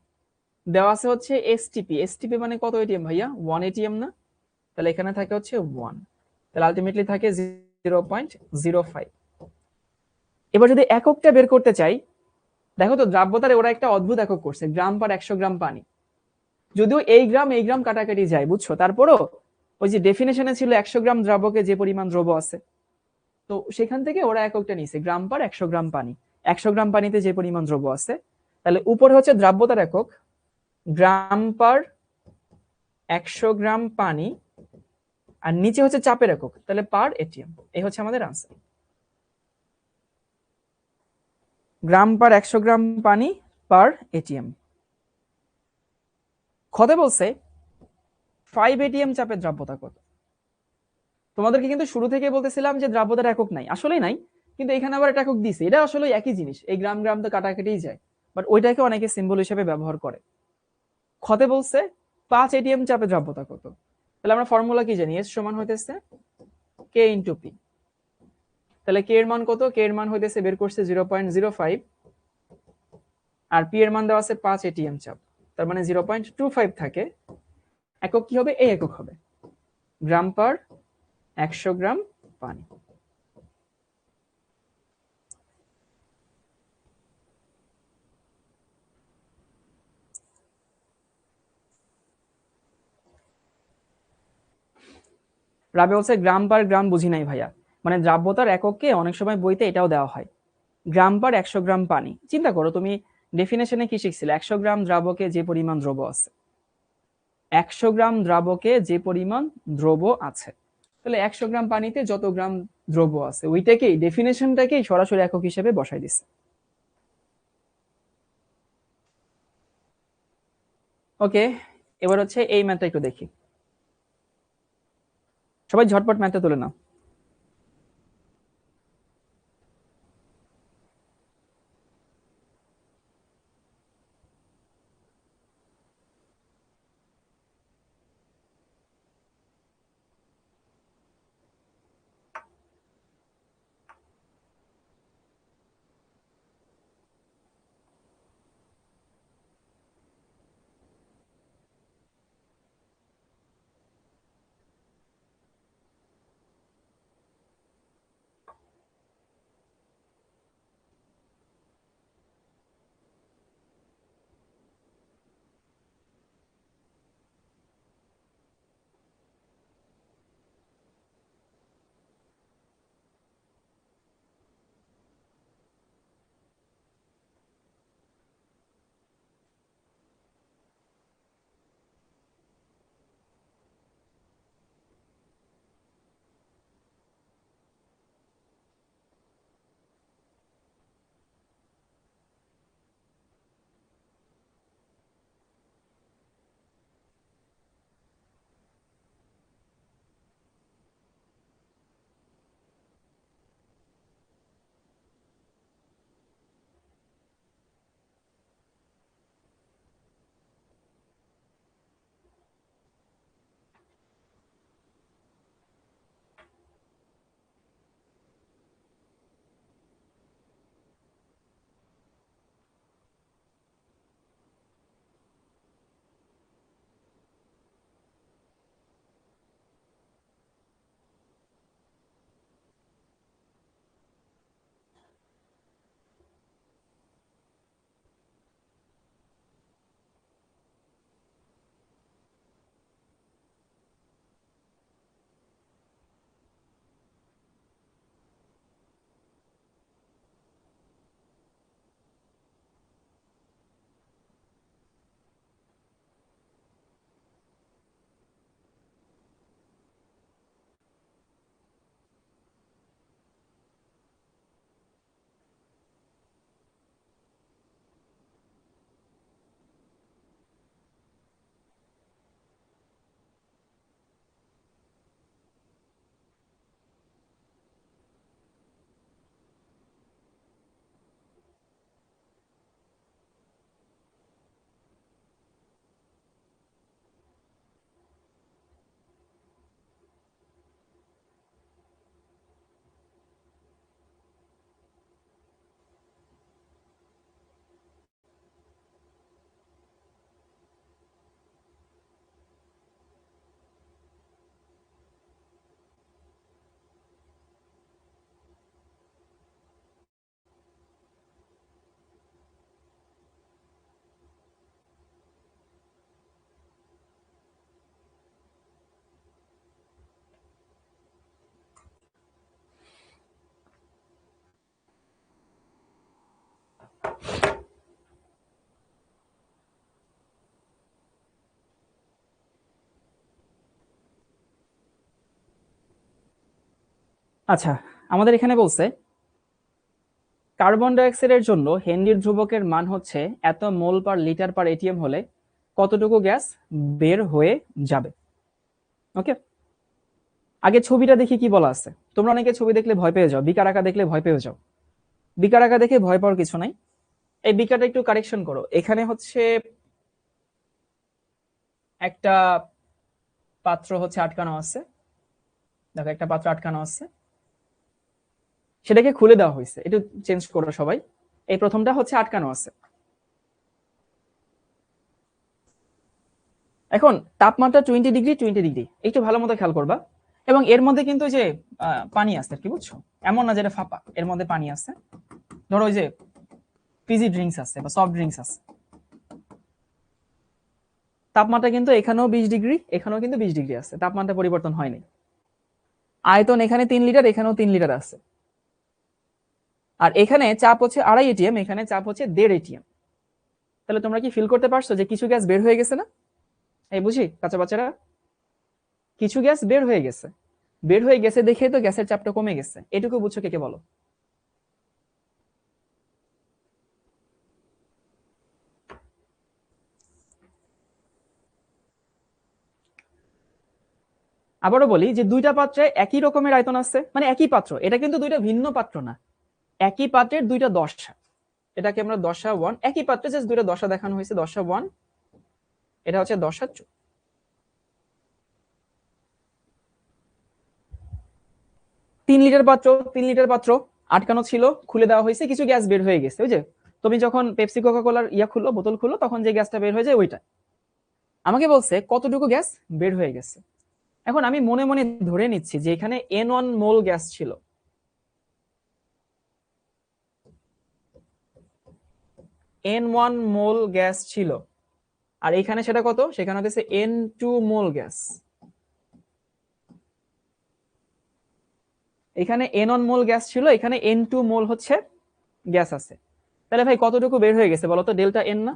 দেওয়া আছে হচ্ছে এসটিপি। এসটিপি মানে কত এটিএম ভাইয়া? 1 এটিএম না? তাহলে এখানে থাকে হচ্ছে 1, তাহলে আলটিমেটলি থাকে 0.05। এবার যদি এককটা বের করতে চাই, দেখো তো দ্রাব্যতার ওরা একটা অদ্ভুত একক করছে, গ্রাম পার 100 গ্রাম পানি। যদিও এই গ্রাম কাটাকাটি যায়, বুঝছো, তারপরও ওই যে ডেফিনেশনে ছিল 100 গ্রাম দ্রাবকে যে পরিমাণ দ্রব্য আছে, তো সেখান থেকে ওরা এককটা নিয়েছে গ্রাম পার 100 গ্রাম পানি। 100 গ্রাম পানিতে যে পরিমাণ দ্রব্য আছে, তাহলে উপরে হচ্ছে দ্রাব্যতার একক গ্রাম পার 100 গ্রাম পানি, আর নিচে হচ্ছে চাপের একক, তাহলে পার এটিএম। এই হচ্ছে আমাদের আনসার, গ্রাম পার 100 গ্রাম পানি পার এটিএম। খতে বলছে 5 এটিএম চাপের দ্রাব্যতা কত? তোমাদেরকে কিন্তু শুরু থেকে বলতেছিলাম যে দ্রাব্যতার একক নাই, আসলেই নাই, কিন্তু এখানে আবার একটা একক দিছে। এটা আসলে একই জিনিস, এই গ্রাম তো কাটাকাটিই যায়, বাট ওইটাকে অনেকে সিম্বল হিসেবে ব্যবহার করে। খতে বলছে 5 এটিএম চাপের দ্রাব্যতা কত? তাহলে আমরা ফর্মুলা কি জানি, এস সমান হইতেছে কে ইন্টু পি। তাহলে কে এর মান কত? কে এর মান হইতেছে বের করছে 0.05, আর পি এর মান দেওয়া আছে 5 এটিএম চাপ, তার মানে 0.25 থাকে। একক কি হবে? এই একক হবে গ্রাম পার 100 গ্রাম পানি। রাবে বলছে গ্রাম পার গ্রাম বুঝি নাই ভাইয়া, মানে দ্রাব্যতার এককে অনেক সময় বইতে এটাও দেওয়া হয়, গ্রাম পার 100 গ্রাম পানি। চিন্তা করো তুমি ডেফিনেশনে কি শিখছিলে, 100 গ্রাম দ্রাবকে যে পরিমাণ দ্রব্য আছে, 100 গ্রাম দ্রাবকে যে পরিমাণ দ্রব্য আছে। তাহলে 100 গ্রাম পানিতে যত গ্রাম দ্রব্য আছে ওইটাকেই ডেফিনেশনটাকেই সরাসরি একক হিসেবে বসাই দিচ্ছে। ওকে, এবার হচ্ছে এই ম্যাথটা একটু দেখি। সবাই ঝটপট ম্যাথটা তুলে নাও। আচ্ছা, আমাদের এখানে বলছে কার্বন ডাইঅক্সাইডের জন্য হেনরির ধ্রুবকের মান হচ্ছে এত মোল পার লিটার পার এটিএম হলে কতটুকু গ্যাস বের হয়ে যাবে। ওকে, আগে ছবিটা দেখি কি বলা আছে। তোমরা অনেকে ছবি দেখলে ভয় পেয়ে যাও, বিকার আঁকা দেখলে ভয় পেয়ে যাও। বিকার আঁকা দেখে ভয় পাওয়ার কিছু নাই। এই বিকারটা একটু কারেকশন করো। এখানে হচ্ছে একটা পাত্র হচ্ছে আটকানো আছে, দেখো একটা পাত্র আটকানো আছে, সেটাকে খুলে দেওয়া হয়েছে। একটু চেঞ্জ করো সবাই। এই প্রথমটা হচ্ছে আটকানো আছে। এখন তাপমাত্রা 20 ডিগ্রি একটু ভালো মতো খেয়াল করবা। এবং এর মধ্যে কিন্তু ওই যে পানি আছে, কি বুঝছো, এমন না যেটা ফাঁপা, এর মধ্যে পানি আছে। ধরো ওই যে ফিজি ড্রিঙ্কস আছে বা সফট ড্রিঙ্কস আছে। তাপমাত্রা কিন্তু এখানেও 20 ডিগ্রি, এখানেও কিন্তু 20 ডিগ্রি আছে, তাপমাত্রা পরিবর্তন হয়নি। আয়তন এখানে 3 লিটার, এখানেও 3 লিটার আছে। আর এখানে চাপ হচ্ছে 2.5 ATM, এখানে চাপ হচ্ছে 1.5 ATM। তাহলে তোমরা কি ফিল করতে পারছো যে কিছু গ্যাস বের হয়ে গেছে না? এই বুঝি বাচ্চা বাচ্চারা, কিছু গ্যাস বের হয়ে গেছে, বের হয়ে গেছে দেখে তো গ্যাসের চাপটা কমে গেছে, এটুকু বুঝছো, কে কে বলো। আবারও বলি যে দুইটা পাত্রে একই রকমের আয়তন আছে, মানে একই পাত্র, এটা কিন্তু দুইটা ভিন্ন পাত্র না, একই পাত্রের দুইটা দশা, এটাকে আমরা দশা 1, একই পাত্রে জাস্ট দুইটা দশা দেখানো হয়েছে, দশা 1, এটা হচ্ছে দশা 2। 3 লিটার পাত্র, 3 লিটার পাত্র আটকানো ছিল, খুলে দেওয়া হয়েছে, কিছু গ্যাস বের হয়ে গেছে, ওই যে তুমি যখন পেপসি কোকা কোলার খুললো, বোতল খুললো, তখন যে গ্যাসটা বের হয়ে যায় ওইটা। আমাকে বলছে কতটুকু গ্যাস বের হয়ে গেছে। এখন আমি মনে মনে ধরে নিচ্ছি যে এখানে N1 মোল গ্যাস ছিল, N1 মোল গ্যাস ছিল, আর এখানে সেটা কত, সেখানে হচ্ছে N2 মোল গ্যাস। এখানে N1 মোল গ্যাস ছিল, এখানে N2 মোল হচ্ছে গ্যাস আছে। তাহলে ভাই কতটুকু বের হয়ে গেছে বলো তো, ডেল্টা এন না,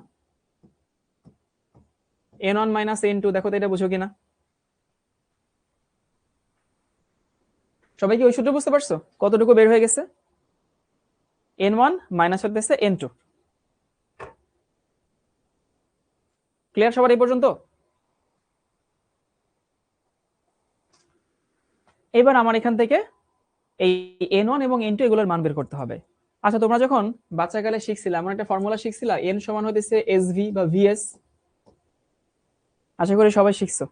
N1 মাইনাস N2, দেখো তো এটা বুঝো কিনা। সবাই কি ওই সূত্র বুঝতে পারছো, কতটুকু বের হয়ে গেছে, N1 মাইনাস হচ্ছে N2। ক্লিয়ার সবার এই পর্যন্ত? এবার আমার এখান থেকে এই N1 এবং N2 এগুলোর মান বের করতে হবে। আচ্ছা, তোমরা যখন বাচ্চাকালে শিখছিলে, আমরা একটা ফর্মুলা শিখছিলা, N সমান হতেছে SV বা VS, আশা করি সবাই শিখছো।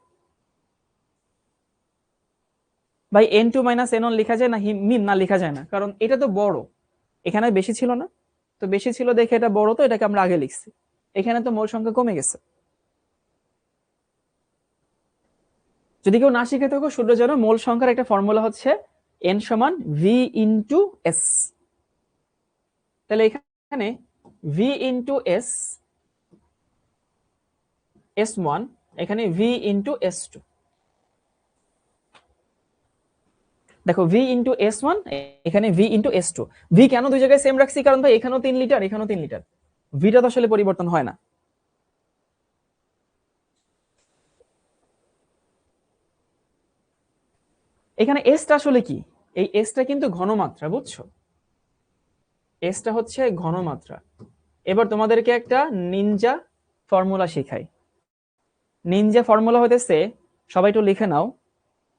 ভাই N2 মাইনাস N1 লেখা যায় না, মিম না লেখা যায় না, কারণ এটা তো বড়, এখানে বেশি ছিল না, তো বেশি ছিল দেখে এটা বড়, তো এটাকে আমরা আগে লিখছি, এখানে তো মোল সংখ্যা কমে গেছে। যদি কেউ না শিখে থাকো, সূত্র জানো, মোল সংখ্যার একটা ফর্মুলা হচ্ছে N সমান V ইন্টু S। তাহলে এখানে V ইন্টু S, S1, এখানে V ইন্টু S2। দেখো V ইন্টু S1, এখানে V ইন্টু S2। V কেন দুই জায়গায় সেম রাখছি, কারণ ভাই এখানেও 3 লিটার, এখানেও 3 লিটার, ভিটা তো আসলে পরিবর্তন হয় না। এখানে এসটা আসলে কি, এই এসটা কিন্তু ঘনমাত্রা, বুঝছো, এসটা হচ্ছে ঘনমাত্রা। এবার তোমাদেরকে একটা নিনজা ফর্মুলা শেখাই। নিনজা ফর্মুলা হইতেছে, সবাই একটু লিখে নাও,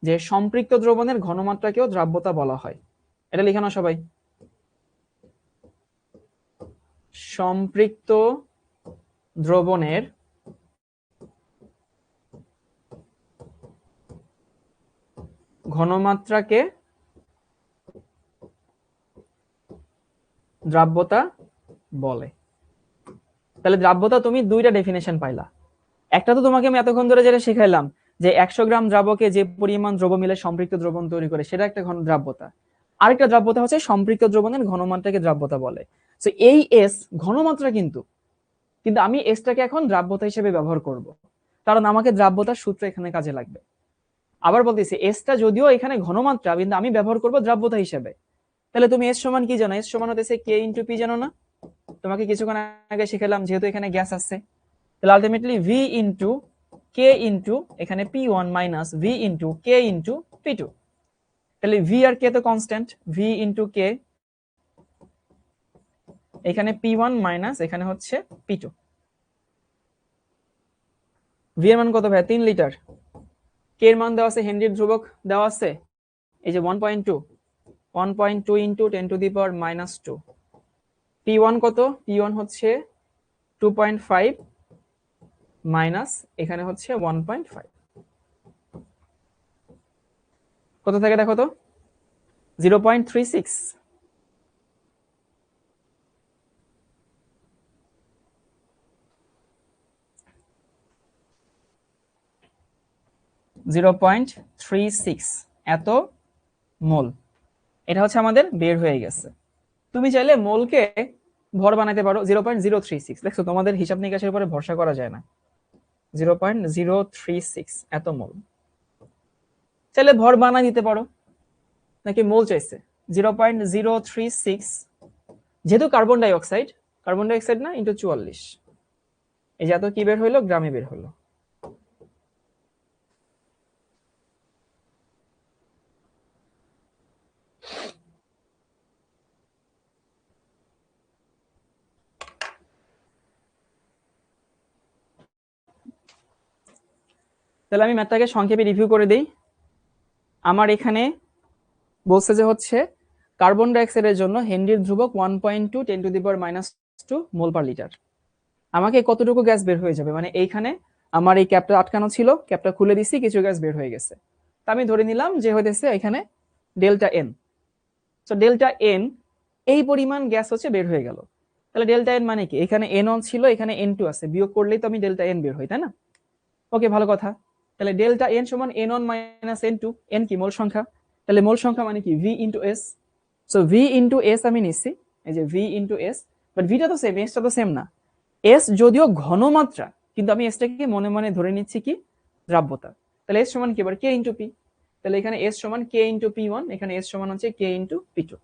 যে সম্পৃক্ত দ্রবণের ঘনমাত্রাকেও দ্রাব্যতা বলা হয়। এটা লিখে নাও সবাই, সম্পৃক্ত দ্রবণের ঘনমাত্রাকে দ্রাব্যতা বলে। তাহলে দ্রাব্যতা তুমি দুইটা ডেফিনেশন পাইলা, একটা তো তোমাকে আমি এতক্ষণ ধরে যেটা শিখাইলাম, যে 100 গ্রাম দ্রাবকে যে পরিমাণ দ্রব মিলে সম্পৃক্ত দ্রবণ তৈরি করে, সেটা একটা ঘন দ্রাব্যতা। আরেকটা দ্রাব্যতা হচ্ছে সম্পৃক্ত দ্রবণের ঘনমাত্রাকে দ্রাব্যতা বলে। তো এই এস ঘনমাত্রা, কিন্তু কিন্তু আমি এসটাকে এখন দ্রাব্যতা হিসেবে ব্যবহার করব, কারণ আমাকে দ্রাব্যতার সূত্র এখানে কাজে লাগবে। আবার বলতেছি, এসটা যদিও এখানে ঘনমাত্রা, কিন্তু আমি ব্যবহার করব দ্রাব্যতা হিসেবে। তাহলে তুমি এস সমান কি জানো, এস সমান হতেছে কে ইন্টু পি, জানো না? তোমাকে কিছুক্ষণ আগে শিখালাম, যেহেতু এখানে গ্যাস আছে, তাহলে ultimately V into k into এখানে P1 minus V into k into P2। তাহলে ভি আর কে তো কনস্ট্যান্ট, ভি ইন্টু কে, এখানে P1 মাইনাস এখানে হচ্ছে P2। ভি এর মান কত ভাই, 3 লিটার। কে এর মান দেওয়া আছে, হেনরির ধ্রুবক দেওয়া আছে, এই যে 1.2, 1.2 ইন্টু 10⁻⁻²। P1 কত, P1 হচ্ছে 2.5 মাইনাস এখানে হচ্ছে 1.5, কত থাকে দেখো তো, 0.36। 0.36 এত মোল, এটা হচ্ছে আমাদের বের হয়ে গেছে। তুমি চাইলে মোলকে ভর বানাইতে পারো 0.036, দেখছো তোমাদের হিসাব নিকাশের উপরে ভরসা করা যায় না, 0.036 এত মোল, চাইলে ভর বানাই দিতে পারো, নাকি মোল চাইছে 0.036, যেহেতু কার্বন ডাই অক্সাইড না, ইন্টু 44, এই যে এত কি বের হইলো, গ্রামে বের হলো। তাহলে আমি ম্যাথটাকে সংক্ষেপে রিভিউ করে দেই। আমার এখানে বলছে যে হচ্ছে কার্বন ডাইঅক্সাইডের জন্য হেনরির ধ্রুবক 1.2 10⁻⁻² মোল পার লিটার। আমাকে কতটুকু গ্যাস বের হয়ে যাবে, মানে এইখানে আমার এই ক্যাপটা আটকানো ছিল, ক্যাপটা খুলে দিছি, কিছু গ্যাস বের হয়ে গেছে। তা আমি ধরে নিলাম যে হইতেছে এখানে delta N. So delta N এই পরিমাণ গ্যাস হচ্ছে বের হয়ে গেল। তাহলে ডেল্টা এন মানে কি, এখানে এন অন ছিল, এখানে এন টু আছে, বিয়োগ করলেই তো আমি ডেল্টা এন বের হই, তাই না? ওকে, ভালো কথা। তাহলে ডেল্টা এন সমান N on minus N two. N কি মোল সংখ্যা, তাহলে মোল সংখ্যা মানে কি V into S. So V into S আমি নিচ্ছি, এই যে ভি ইন্টু এস, বাট ভিটা তো সেম, এসটা তো সেম না। এস যদিও ঘনমাত্রা, কিন্তু আমি এসটাকে মনে মনে ধরে নিচ্ছি কি দ্রাব্যতা। তাহলে এস সমান কি এবার কে ইন্টু পি। তাহলে এখানে এস সমান কে ইন্টু পি ওয়ান, এখানে এস সমান হচ্ছে কে ইন্টু পি টু।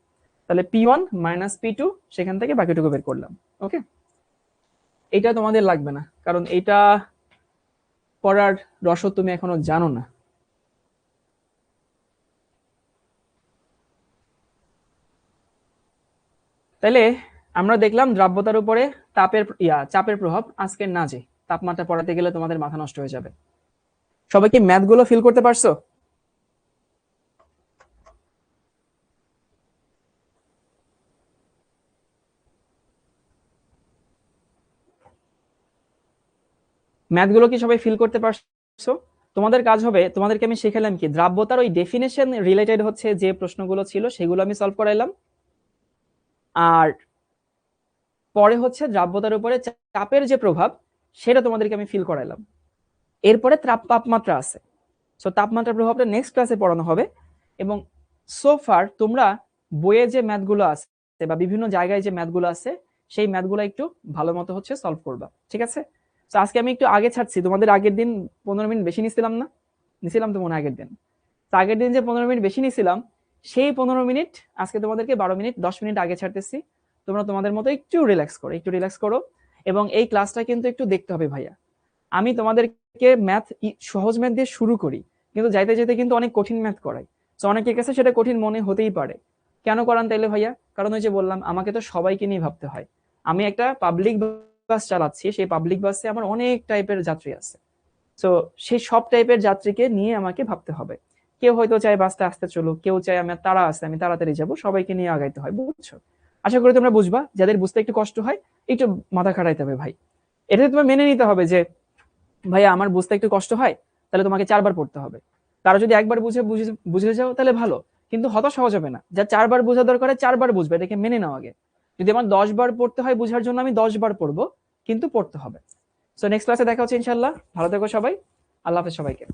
তাহলে P one minus P two, সেখান থেকে বাকিটুকু বের করলাম। ওকে, এটা তোমাদের লাগবে না, কারণ এটা করার রসদ তুমি এখনো জানো না। তাইলে আমরা দেখলাম দ্রাব্যতার উপরে চাপের প্রভাব। আজকের না যে তাপমাত্রা পড়াতে গেলে তোমাদের মাথা নষ্ট হয়ে যাবে। সবাই কি ম্যাথ গুলো ফিল করতে পারছো? ম্যাথগুলো কি সবাই ফিল করতে পারছো? তোমাদের কাজ হবে, তোমাদেরকে আমি শেখালাম কি দ্রাব্যতার ওই ডেফিনেশন রিলেটেড হচ্ছে যে প্রশ্নগুলো ছিল সেগুলো আমি সলভ করাইলাম, আর পরে হচ্ছে দ্রাব্যতার উপরে চাপের যে প্রভাব সেটা তোমাদেরকে আমি ফিল করাইলাম। এরপরে তাপমাত্রা আছে, সো তাপমাত্রার প্রভাবটা নেক্সট ক্লাসে পড়ানো হবে। এবং সো ফার তোমরা বইয়ে যে ম্যাথগুলো আছে বা বিভিন্ন জায়গায় যে ম্যাথগুলো আছে সেই ম্যাথগুলো একটু ভালো মতো হচ্ছে সলভ করবা, ঠিক আছে? তো আজকে আমি একটু আগে ছাড়ছি, তোমাদের আগের দিন 15 মিনিট বেশি নিছিলাম না? নিছিলাম তো মনে আগের দিন। তো আগের দিন যে 15 মিনিট বেশি নিছিলাম, সেই 15 মিনিট আজকে তোমাদেরকে 12 মিনিট 10 মিনিট আগে ছাড়তেছি। তোমরা তোমাদের মতো একটু রিল্যাক্স করো। এবং এই ক্লাসটা কিন্তু একটু দেখতে হবে ভাইয়া। আমি তোমাদেরকে ম্যাথ সহজ ম্যাথ দিয়ে শুরু করি, কিন্তু যাইতে যেতে কিন্তু অনেক কঠিন ম্যাথ করাই। তো অনেকের কাছে সেটা কঠিন মনে হতেই পারে। কেন করান তাইলে ভাইয়া? কারণ ওই যে বললাম, আমাকে তো সবাইকে নিয়ে ভাবতে হয়। আমি একটা পাবলিক বাস চালাচ্ছি, সেই পাবলিক বাসে আমার অনেক টাইপের যাত্রী আছে। তো সেই সব টাইপের যাত্রীকে নিয়ে আমাকে ভাবতে হবে। কেউ হয়তো চায় বাসটা আসতে চলুক, কেউ চায় আমার তাড়া আছে আমি তাড়াতাড়ি যাবো, সবাইকে নিয়ে আগাইতে হয়, বুঝছো? আশা করি তোমরা বুঝবা। যাদের বুঝতে একটু কষ্ট হয় একটু মাথা খাটাইতে হবে ভাই। এটা তোমার মেনে নিতে হবে যে ভাইয়া আমার বুঝতে একটু কষ্ট হয়, তাহলে তোমাকে 4বার পড়তে হবে। তারা যদি একবার বুঝে যাও তাহলে ভালো, কিন্তু হতাশ হওয়া যাবে না। যা 4বার বোঝা দরকার 4বার বুঝবে, এটাকে মেনে নাও আগে। যদি আমার 10বার পড়তে হয় বোঝার জন্য আমি 10বার পড়বো, কিন্তু পড়তে হবে। সো নেক্সট ক্লাসে দেখা হচ্ছে ইনশাল্লাহ। ভালো থেকো সবাই, আল্লাহ হাফেজ সবাইকে।